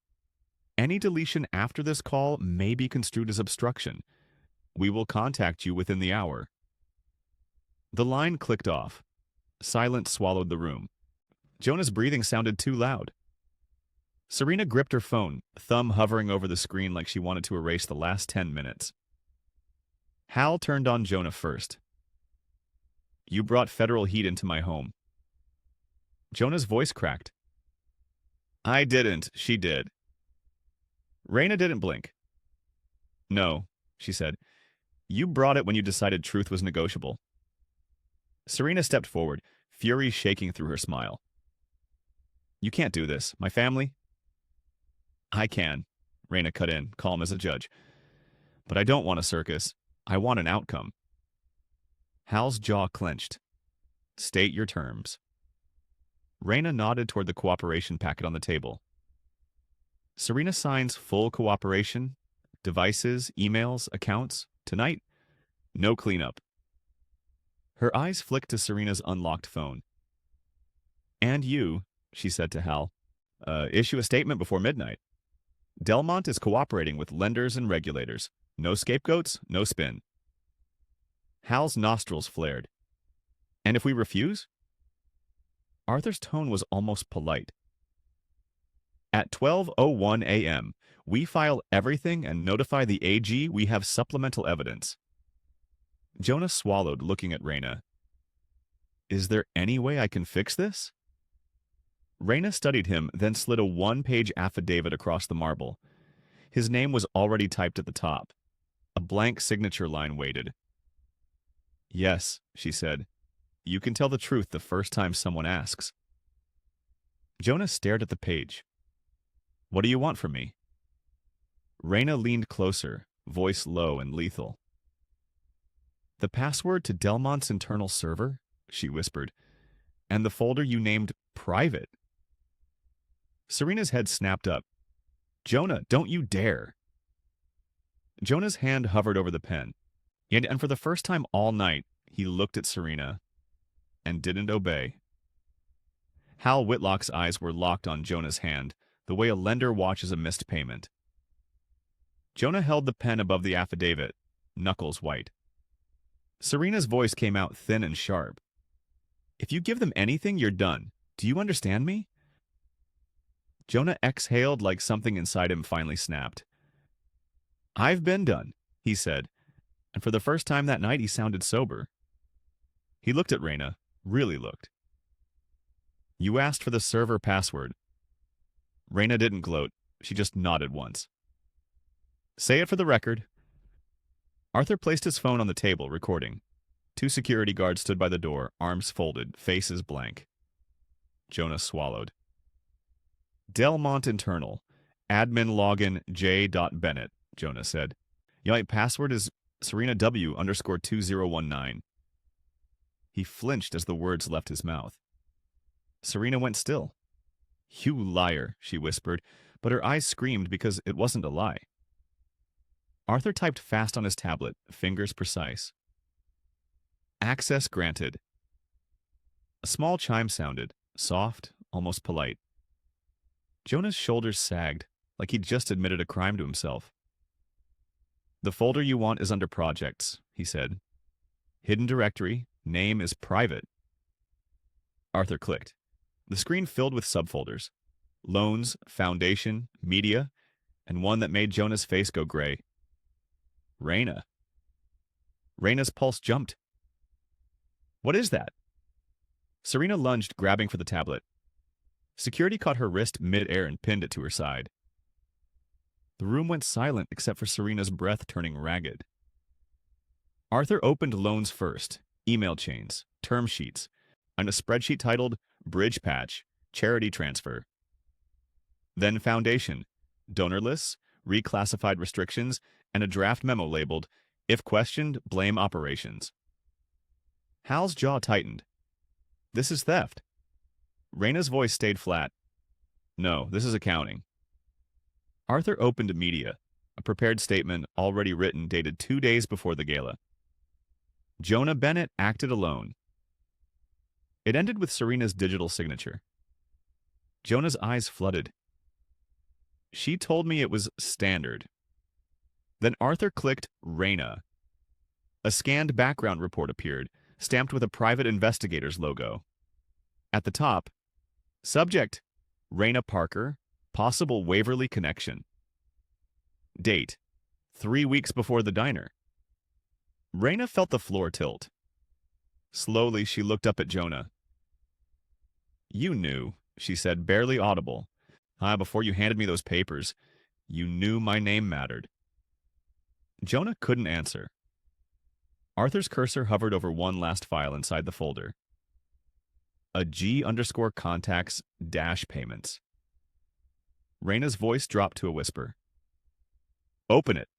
Any deletion after this call may be construed as obstruction. We will contact you within the hour. The line clicked off. Silence swallowed the room. Jonah's breathing sounded too loud. Serena gripped her phone, thumb hovering over the screen like she wanted to erase the last 10 minutes. Hal turned on Jonah first. You brought federal heat into my home. Jonah's voice cracked. I didn't, she did. Raina didn't blink. No, she said. You brought it when you decided truth was negotiable. Serena stepped forward, fury shaking through her smile. You can't do this. My family? I can, Raina cut in, calm as a judge. But I don't want a circus. I want an outcome. Hal's jaw clenched. State your terms. Raina nodded toward the cooperation packet on the table. Serena signs full cooperation, devices, emails, accounts. Tonight, no cleanup. Her eyes flicked to Serena's unlocked phone. And you, she said to Hal, issue a statement before midnight. Delmont is cooperating with lenders and regulators. No scapegoats, no spin. Hal's nostrils flared. And if we refuse? Arthur's tone was almost polite. At 12:01 a.m., we file everything and notify the AG we have supplemental evidence. Jonah swallowed, looking at Raina. Is there any way I can fix this? Raina studied him, then slid a one-page affidavit across the marble. His name was already typed at the top. A blank signature line waited. Yes, she said. You can tell the truth the first time someone asks. Jonah stared at the page. What do you want from me? Raina leaned closer, voice low and lethal. The password to Delmont's internal server, she whispered, and the folder you named private. Serena's head snapped up. Jonah, don't you dare. Jonah's hand hovered over the pen, and for the first time all night, he looked at Serena and didn't obey. Hal Whitlock's eyes were locked on Jonah's hand, the way a lender watches a missed payment. Jonah held the pen above the affidavit, knuckles white. Serena's voice came out thin and sharp. If you give them anything, you're done. Do you understand me? Jonah exhaled like something inside him finally snapped. I've been done, he said, and for the first time that night he sounded sober. He looked at Raina, really looked. You asked for the server password. Raina didn't gloat, she just nodded once. Say it for the record. Arthur placed his phone on the table, recording. 2 security guards stood by the door, arms folded, faces blank. Jonah swallowed. Delmont Internal. Admin login j.bennett, Jonah said. Your password is Serena W _2019. He flinched as the words left his mouth. Serena went still. You liar, she whispered, but her eyes screamed because it wasn't a lie. Arthur typed fast on his tablet, fingers precise. Access granted. A small chime sounded, soft, almost polite. Jonah's shoulders sagged, like he'd just admitted a crime to himself. "The folder you want is under projects," he said. "Hidden directory, name is private." Arthur clicked. The screen filled with subfolders. Loans, foundation, media, and one that made Jonah's face go gray. Raina. Raina's pulse jumped. "What is that?" Serena lunged, grabbing for the tablet. Security caught her wrist mid-air and pinned it to her side. The room went silent except for Serena's breath turning ragged. Arthur opened loans first, email chains, term sheets, and a spreadsheet titled Bridge Patch, Charity Transfer. Then Foundation, donor lists, reclassified restrictions, and a draft memo labeled, "If questioned, blame operations." Hal's jaw tightened. "This is theft." Raina's voice stayed flat. "No, this is accounting." Arthur opened media, a prepared statement already written dated 2 days before the gala. Jonah Bennett acted alone. It ended with Serena's digital signature. Jonah's eyes flooded. "She told me it was standard." Then Arthur clicked Raina. A scanned background report appeared, stamped with a private investigator's logo. At the top, subject, Raina Parker, possible Waverly connection. Date, 3 weeks before the diner. Raina felt the floor tilt. Slowly, she looked up at Jonah. "You knew," she said, barely audible. Before you handed me those papers, you knew my name mattered." Jonah couldn't answer. Arthur's cursor hovered over one last file inside the folder. A G_contacts dash payments. Raina's voice dropped to a whisper. "Open it."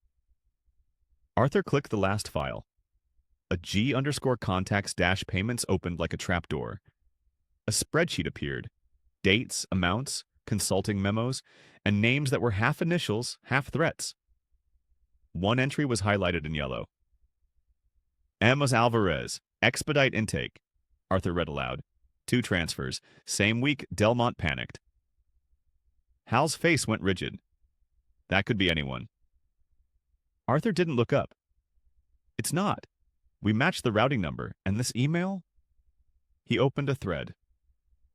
Arthur clicked the last file. A G_contacts dash payments opened like a trapdoor. A spreadsheet appeared. Dates, amounts, consulting memos, and names that were half initials, half threats. One entry was highlighted in yellow. "Emma's Alvarez, expedite intake," Arthur read aloud. 2 transfers. Same week, Delmont panicked. Hal's face went rigid. That could be anyone. Arthur didn't look up. "It's not. We matched the routing number, and this email?" He opened a thread.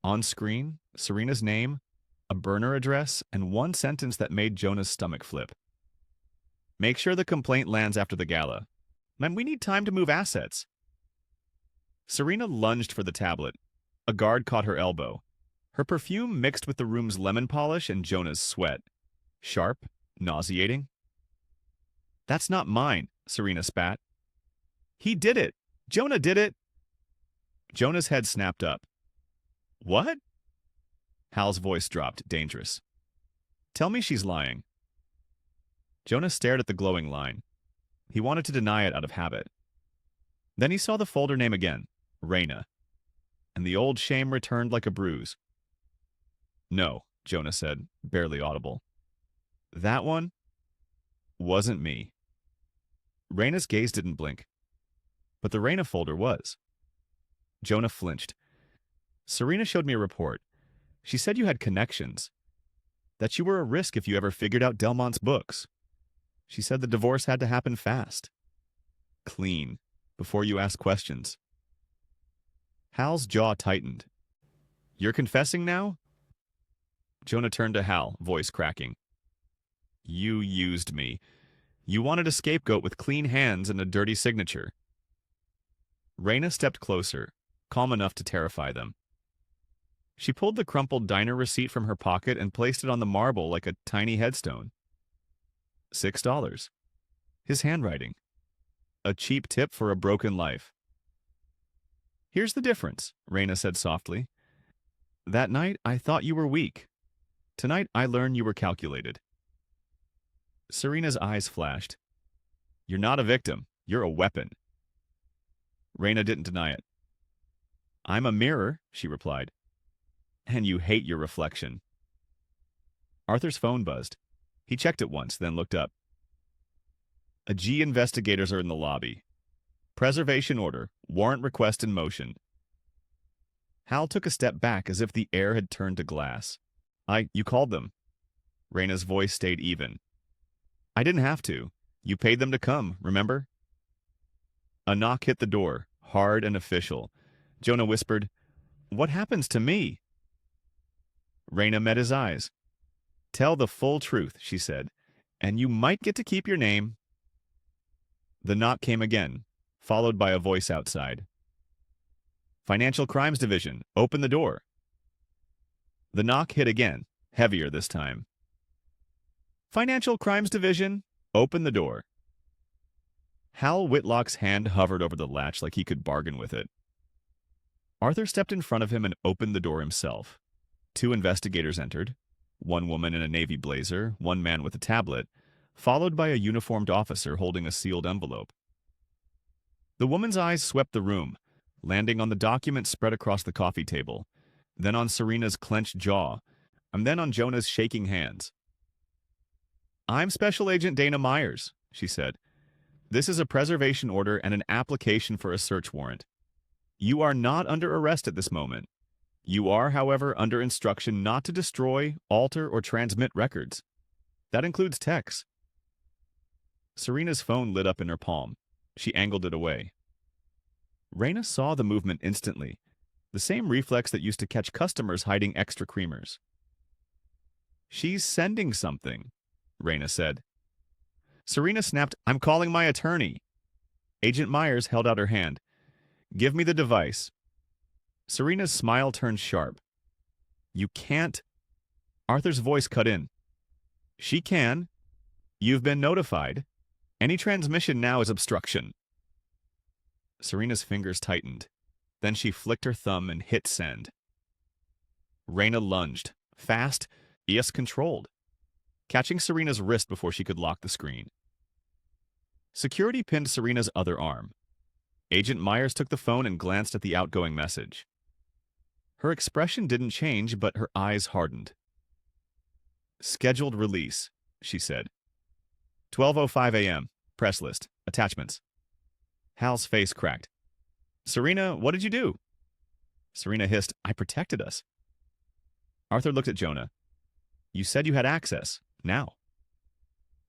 On screen, Serena's name, a burner address, and one sentence that made Jonah's stomach flip. "Make sure the complaint lands after the gala. Man, we need time to move assets." Serena lunged for the tablet. A guard caught her elbow. Her perfume mixed with the room's lemon polish and Jonah's sweat. Sharp, nauseating. "That's not mine," Serena spat. "He did it! Jonah did it!" Jonah's head snapped up. "What?" Hal's voice dropped, dangerous. "Tell me she's lying." Jonah stared at the glowing line. He wanted to deny it out of habit. Then he saw the folder name again, Raina, and the old shame returned like a bruise. "No," Jonah said, barely audible. "That one wasn't me." Raina's gaze didn't blink, but the Raina folder was. Jonah flinched. "Serena showed me a report. She said you had connections, that you were a risk if you ever figured out Delmont's books. She said the divorce had to happen fast. Clean, before you ask questions." Hal's jaw tightened. "You're confessing now?" Jonah turned to Hal, voice cracking. "You used me. You wanted a scapegoat with clean hands and a dirty signature." Raina stepped closer, calm enough to terrify them. She pulled the crumpled diner receipt from her pocket and placed it on the marble like a tiny headstone. $6. His handwriting. A cheap tip for a broken life. "Here's the difference," Raina said softly. "That night, I thought you were weak. Tonight, I learn you were calculated." Serena's eyes flashed. "You're not a victim. You're a weapon." Raina didn't deny it. "I'm a mirror," she replied. "And you hate your reflection." Arthur's phone buzzed. He checked it once, then looked up. "A G investigators are in the lobby. Preservation order. Warrant request in motion. Hal took a step back as if the air had turned to glass. You called them. Raina's voice stayed even. I didn't have to. You paid them to come, remember? A knock hit the door, hard and official. Jonah whispered, What happens to me? Raina met his eyes. Tell the full truth, she said, and you might get to keep your name. The knock came again, followed by a voice outside. Financial Crimes Division, open the door. The knock hit again, heavier this time. Financial Crimes Division, open the door. Hal Whitlock's hand hovered over the latch like he could bargain with it. Arthur stepped in front of him and opened the door himself. 2 investigators entered, 1 woman in a navy blazer, 1 man with a tablet, followed by a uniformed officer holding a sealed envelope. The woman's eyes swept the room, landing on the document spread across the coffee table, then on Serena's clenched jaw, and then on Jonah's shaking hands. I'm Special Agent Dana Myers, she said. This is a preservation order and an application for a search warrant. You are not under arrest at this moment. You are, however, under instruction not to destroy, alter, or transmit records. That includes texts. Serena's phone lit up in her palm. She angled it away. Raina saw the movement instantly, the same reflex that used to catch customers hiding extra creamers. She's sending something, Raina said. Serena snapped, I'm calling my attorney. Agent Myers held out her hand. Give me the device. Serena's smile turned sharp. You can't. Arthur's voice cut in. She can. You've been notified. Any transmission now is obstruction. Serena's fingers tightened. Then she flicked her thumb and hit send. Raina lunged, fast, yes controlled, catching Serena's wrist before she could lock the screen. Security pinned Serena's other arm. Agent Myers took the phone and glanced at the outgoing message. Her expression didn't change, but her eyes hardened. Scheduled release, she said. 12:05 a.m. Press list. Attachments. Hal's face cracked. Serena, what did you do? Serena hissed, I protected us. Arthur looked at Jonah. You said you had access. Now.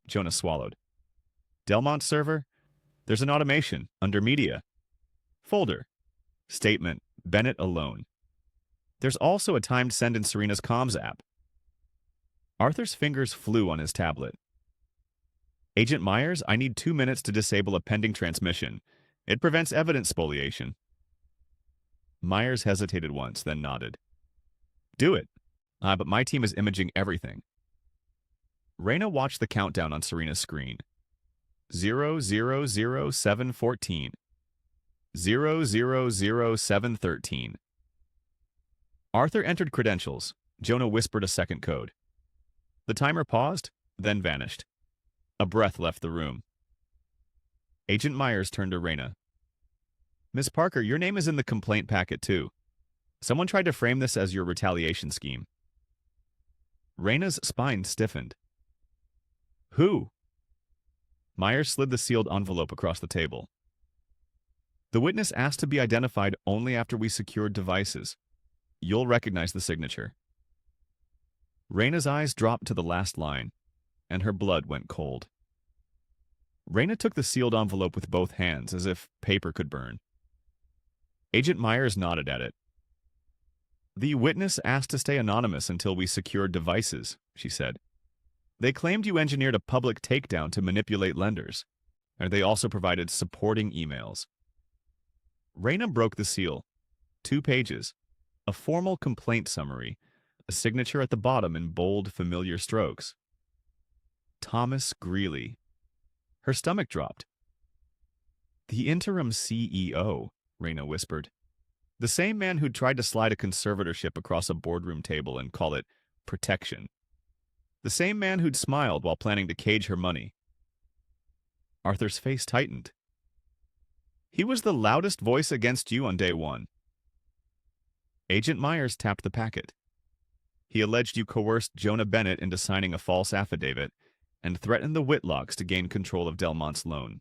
Jonah swallowed. Delmont server? There's an automation under media. Folder. Statement. Bennett alone. There's also a timed send in Serena's comms app. Arthur's fingers flew on his tablet. Agent Myers, I need 2 minutes to disable a pending transmission. It prevents evidence spoliation. Myers hesitated once, then nodded. Do it. But my team is imaging everything. Raina watched the countdown on Serena's screen. 000714. 000713. Arthur entered credentials. Jonah whispered a second code. The timer paused, then vanished. A breath left the room. Agent Myers turned to Raina. Miss Parker, your name is in the complaint packet too. Someone tried to frame this as your retaliation scheme. Raina's spine stiffened. Who? Myers slid the sealed envelope across the table. The witness asked to be identified only after we secured devices. You'll recognize the signature. Raina's eyes dropped to the last line, and her blood went cold. Raina took the sealed envelope with both hands, as if paper could burn. Agent Myers nodded at it. The witness asked to stay anonymous until we secured devices, she said. They claimed you engineered a public takedown to manipulate lenders, and they also provided supporting emails. Raina broke the seal. 2 pages. A formal complaint summary, a signature at the bottom in bold, familiar strokes. Thomas Greeley. Her stomach dropped. The interim CEO, Raina whispered. The same man who'd tried to slide a conservatorship across a boardroom table and call it protection. The same man who'd smiled while planning to cage her money. Arthur's face tightened. He was the loudest voice against you on day 1. Agent Myers tapped the packet. He alleged you coerced Jonah Bennett into signing a false affidavit and threatened the Whitlocks to gain control of Delmont's loan.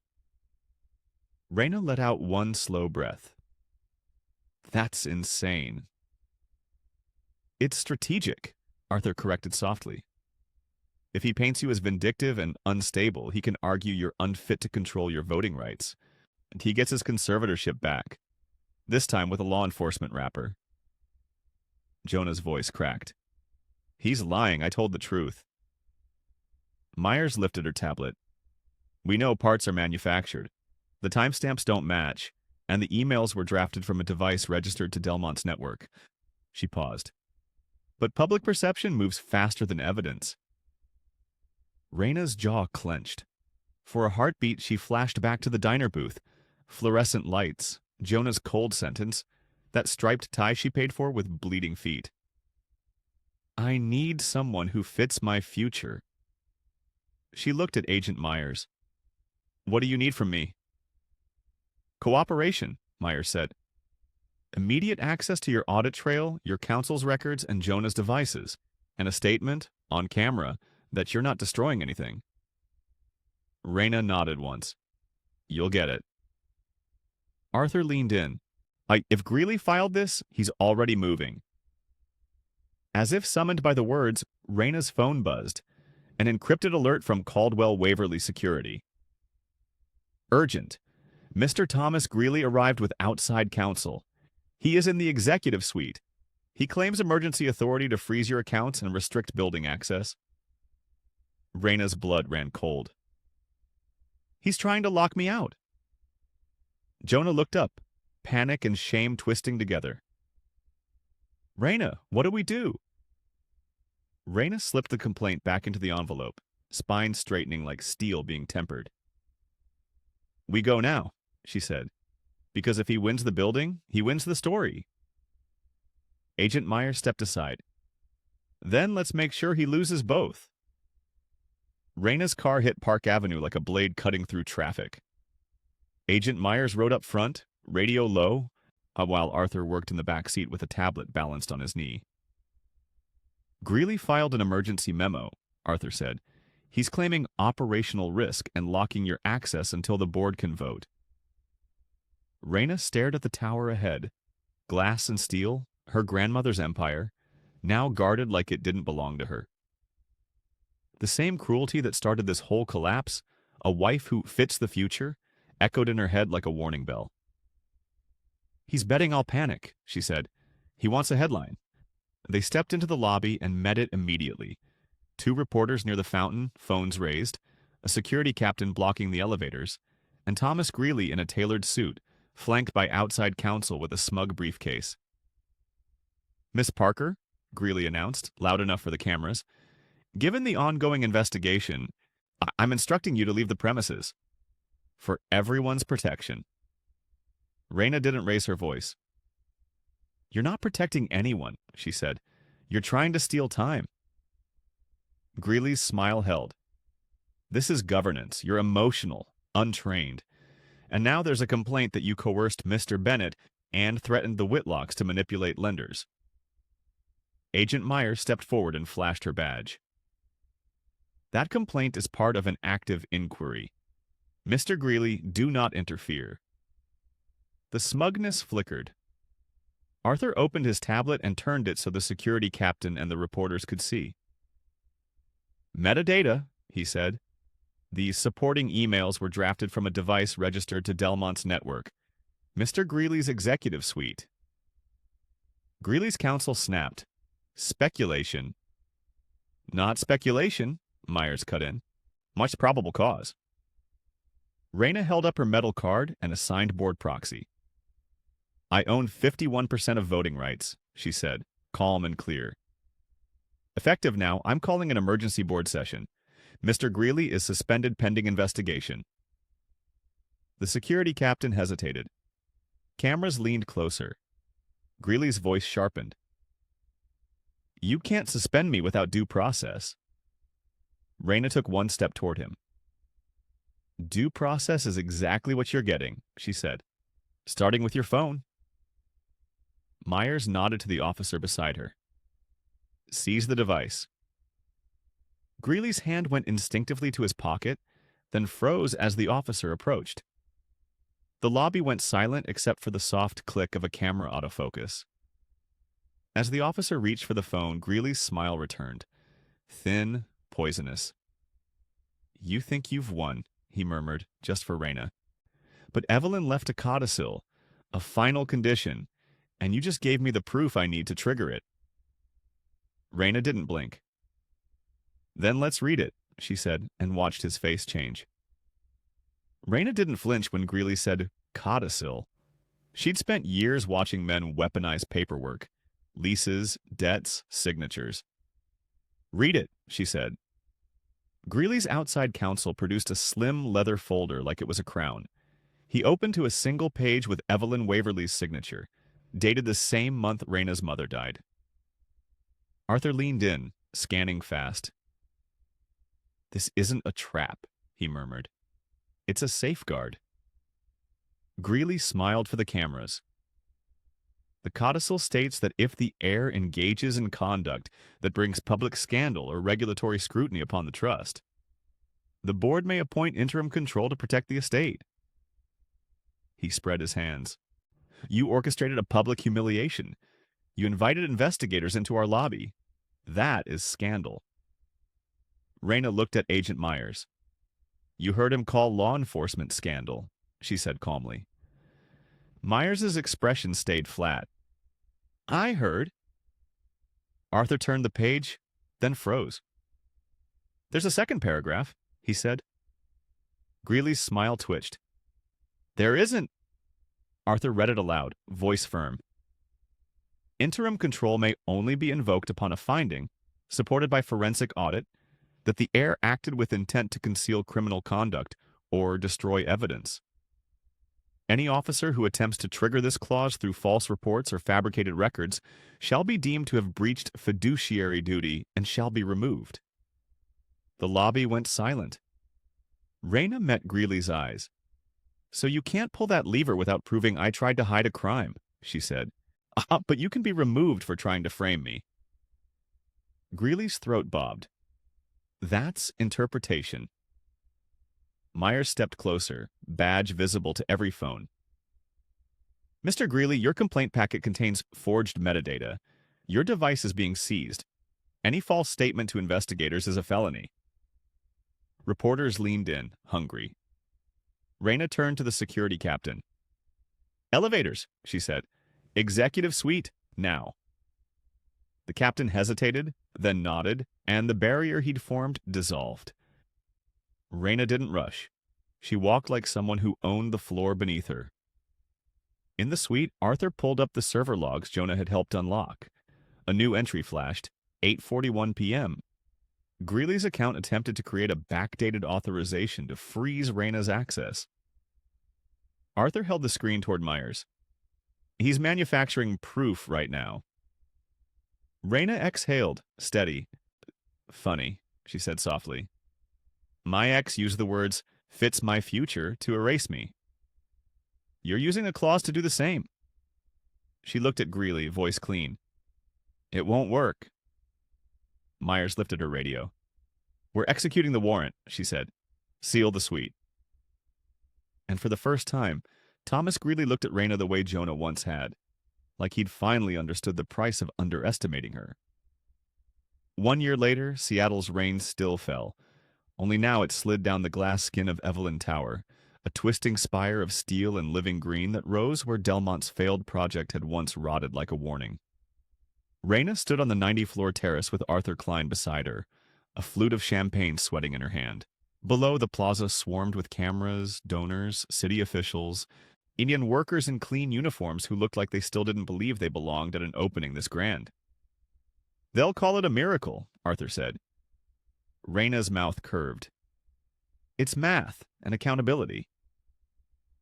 Raina let out one slow breath. That's insane. It's strategic, Arthur corrected softly. If he paints you as vindictive and unstable, he can argue you're unfit to control your voting rights. And he gets his conservatorship back, this time with a law enforcement wrapper. Jonah's voice cracked. He's lying, I told the truth. Myers lifted her tablet. We know parts are manufactured. The timestamps don't match, and the emails were drafted from a device registered to Delmont's network. She paused. But public perception moves faster than evidence. Raina's jaw clenched. For a heartbeat, she flashed back to the diner booth. Fluorescent lights, Jonah's cold sentence, that striped tie she paid for with bleeding feet. I need someone who fits my future. She looked at Agent Myers. What do you need from me? Cooperation, Myers said. Immediate access to your audit trail, your counsel's records, and Jonah's devices, and a statement, on camera, that you're not destroying anything. Raina nodded once. You'll get it. Arthur leaned in. If Greeley filed this, he's already moving. As if summoned by the words, Raina's phone buzzed, an encrypted alert from Caldwell Waverly Security. Urgent. Mr. Thomas Greeley arrived with outside counsel. He is in the executive suite. He claims emergency authority to freeze your accounts and restrict building access. Raina's blood ran cold. He's trying to lock me out. Jonah looked up, panic and shame twisting together. Raina, what do we do? Raina slipped the complaint back into the envelope, spine straightening like steel being tempered. We go now, she said, because if he wins the building, he wins the story. Agent Myers stepped aside. Then let's make sure he loses both. Raina's car hit Park Avenue like a blade cutting through traffic. Agent Myers rode up front, radio low, while Arthur worked in the back seat with a tablet balanced on his knee. Greeley filed an emergency memo, Arthur said. He's claiming operational risk and locking your access until the board can vote. Raina stared at the tower ahead, glass and steel, her grandmother's empire, now guarded like it didn't belong to her. The same cruelty that started this whole collapse, a wife who fits the future, echoed in her head like a warning bell. He's betting I'll panic, she said. He wants a headline. They stepped into the lobby and met it immediately. 2 reporters near the fountain, phones raised, a security captain blocking the elevators, and Thomas Greeley in a tailored suit, flanked by outside counsel with a smug briefcase. Miss Parker, Greeley announced, loud enough for the cameras, given the ongoing investigation, I'm instructing you to leave the premises. For everyone's protection. Raina didn't raise her voice. You're not protecting anyone, she said. You're trying to steal time. Greeley's smile held. This is governance. You're emotional, untrained. And now there's a complaint that you coerced Mr. Bennett and threatened the Whitlocks to manipulate lenders. Agent Myers stepped forward and flashed her badge. That complaint is part of an active inquiry. Mr. Greeley, do not interfere. The smugness flickered. Arthur opened his tablet and turned it so the security captain and the reporters could see. Metadata, he said. These supporting emails were drafted from a device registered to Delmont's network. Mr. Greeley's executive suite. Greeley's counsel snapped. Speculation. Not speculation, Myers cut in. Much probable cause. Raina held up her metal card and a signed board proxy. I own 51% of voting rights, she said, calm and clear. Effective now, I'm calling an emergency board session. Mr. Greeley is suspended pending investigation. The security captain hesitated. Cameras leaned closer. Greeley's voice sharpened. You can't suspend me without due process. Raina took one step toward him. Due process is exactly what you're getting, she said. Starting with your phone. Myers nodded to the officer beside her. Seize the device. Greeley's hand went instinctively to his pocket, then froze as the officer approached. The lobby went silent except for the soft click of a camera autofocus. As the officer reached for the phone, Greeley's smile returned. Thin, poisonous. "You think you've won," he murmured, just for Raina. "But Evelyn left a codicil, a final condition, and you just gave me the proof I need to trigger it." Raina didn't blink. "Then let's read it," she said, and watched his face change. Raina didn't flinch when Greeley said codicil. She'd spent years watching men weaponize paperwork. Leases, debts, signatures. "Read it," she said. Greeley's outside counsel produced a slim leather folder like it was a crown. He opened to a single page with Evelyn Waverly's signature, dated the same month Raina's mother died. Arthur leaned in, scanning fast. "This isn't a trap," he murmured. "It's a safeguard." Greeley smiled for the cameras. "The codicil states that if the heir engages in conduct that brings public scandal or regulatory scrutiny upon the trust, the board may appoint interim control to protect the estate." He spread his hands. "You orchestrated a public humiliation. You invited investigators into our lobby. That is scandal." Raina looked at Agent Myers. "You heard him call law enforcement scandal," she said calmly. Myers's expression stayed flat. "I heard." Arthur turned the page, then froze. "There's a second paragraph," he said. Greeley's smile twitched. "There isn't." Arthur read it aloud, voice firm. "Interim control may only be invoked upon a finding, supported by forensic audit, that the heir acted with intent to conceal criminal conduct or destroy evidence. Any officer who attempts to trigger this clause through false reports or fabricated records shall be deemed to have breached fiduciary duty and shall be removed." The lobby went silent. Raina met Greeley's eyes. "So you can't pull that lever without proving I tried to hide a crime," she said. "But you can be removed for trying to frame me." Greeley's throat bobbed. "That's interpretation." Myers stepped closer, badge visible to every phone. "Mr. Greeley, your complaint packet contains forged metadata. Your device is being seized. Any false statement to investigators is a felony." Reporters leaned in, hungry. Raina turned to the security captain. "Elevators," she said. "Executive suite, now." The captain hesitated, then nodded, and the barrier he'd formed dissolved. Raina didn't rush. She walked like someone who owned the floor beneath her. In the suite, Arthur pulled up the server logs Jonah had helped unlock. A new entry flashed, 8:41 p.m. Greeley's account attempted to create a backdated authorization to freeze Raina's access. Arthur held the screen toward Myers. "He's manufacturing proof right now." Raina exhaled, steady. "Funny," she said softly. "My ex used the words, 'fits my future,' to erase me. You're using a clause to do the same." She looked at Greeley, voice clean. "It won't work." Myers lifted her radio. "We're executing the warrant," she said. "Seal the suite." And for the first time, Thomas Greeley looked at Raina the way Jonah once had, like he'd finally understood the price of underestimating her. 1 year later, Seattle's rain still fell. Only now it slid down the glass skin of Evelyn Tower, a twisting spire of steel and living green that rose where Delmont's failed project had once rotted like a warning. Raina stood on the 90th-floor terrace with Arthur Klein beside her, a flute of champagne sweating in her hand. Below, the plaza swarmed with cameras, donors, city officials, Indian workers in clean uniforms who looked like they still didn't believe they belonged at an opening this grand. "They'll call it a miracle," Arthur said. Raina's mouth curved. "It's math and accountability."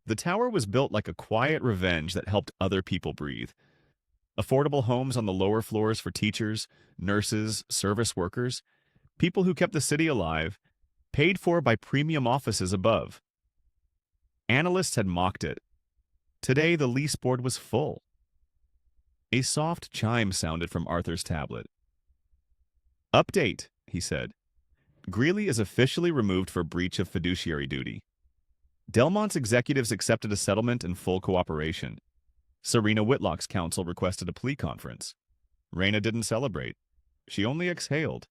The tower was built like a quiet revenge that helped other people breathe. Affordable homes on the lower floors for teachers, nurses, service workers, people who kept the city alive, paid for by premium offices above. Analysts had mocked it. Today, the lease board was full. A soft chime sounded from Arthur's tablet. "Update," he said. "Greeley is officially removed for breach of fiduciary duty." Delmont's executives accepted a settlement and full cooperation. Serena Whitlock's counsel requested a plea conference. Raina didn't celebrate. She only exhaled.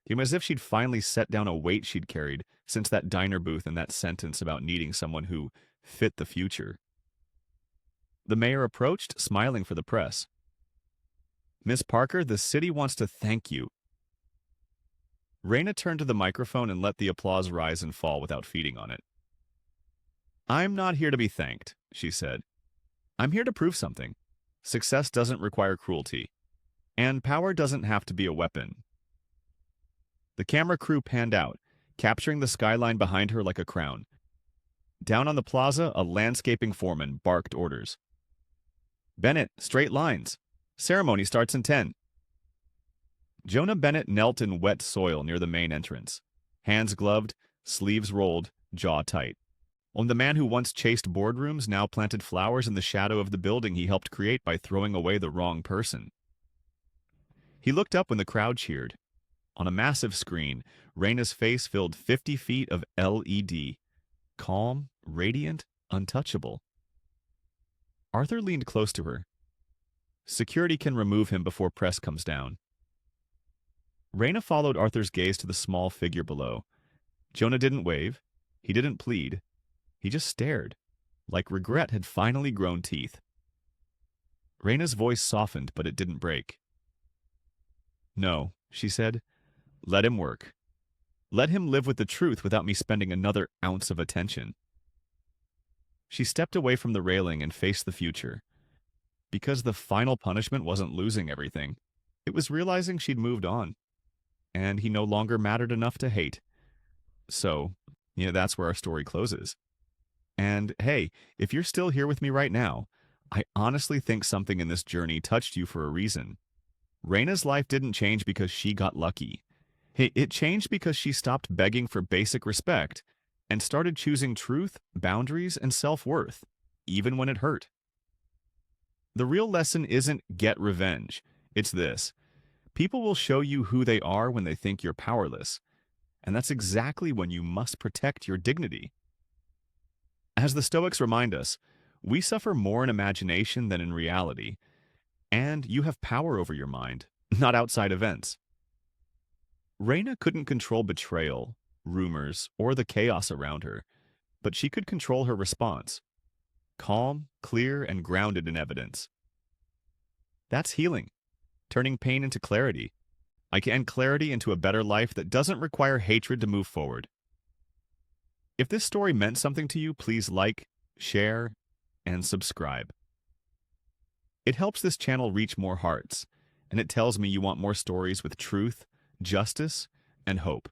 It was as if she'd finally set down a weight she'd carried since that diner booth and that sentence about needing someone who fit the future. The mayor approached, smiling for the press. "Miss Parker, the city wants to thank you." Raina turned to the microphone and let the applause rise and fall without feeding on it. "I'm not here to be thanked," she said. "I'm here to prove something. Success doesn't require cruelty. And power doesn't have to be a weapon." The camera crew panned out, capturing the skyline behind her like a crown. Down on the plaza, a landscaping foreman barked orders. "Bennett, straight lines. Ceremony starts in 10. Jonah Bennett knelt in wet soil near the main entrance, hands gloved, sleeves rolled, jaw tight. Only the man who once chased boardrooms now planted flowers in the shadow of the building he helped create by throwing away the wrong person. He looked up when the crowd cheered. On a massive screen, Raina's face filled 50 feet of LED. Calm, radiant, untouchable. Arthur leaned close to her. "Security can remove him before press comes down." Raina followed Arthur's gaze to the small figure below. Jonah didn't wave. He didn't plead. He just stared, like regret had finally grown teeth. Raina's voice softened, but it didn't break. "No," she said. "Let him work. Let him live with the truth without me spending another ounce of attention." She stepped away from the railing and faced the future. Because the final punishment wasn't losing everything. It was realizing she'd moved on. And he no longer mattered enough to hate. So, that's where our story closes. And hey, if you're still here with me right now, I honestly think something in this journey touched you for a reason. Raina's life didn't change because she got lucky. It changed because she stopped begging for basic respect and started choosing truth, boundaries, and self-worth, even when it hurt. The real lesson isn't get revenge. It's this. People will show you who they are when they think you're powerless. And that's exactly when you must protect your dignity. As the Stoics remind us, we suffer more in imagination than in reality. And you have power over your mind, not outside events. Raina couldn't control betrayal, rumors, or the chaos around her, but she could control her response. Calm, clear, and grounded in evidence. That's healing, turning pain into clarity, and clarity into a better life that doesn't require hatred to move forward. If this story meant something to you, please like, share, and subscribe. It helps this channel reach more hearts, and it tells me you want more stories with truth, justice, and hope.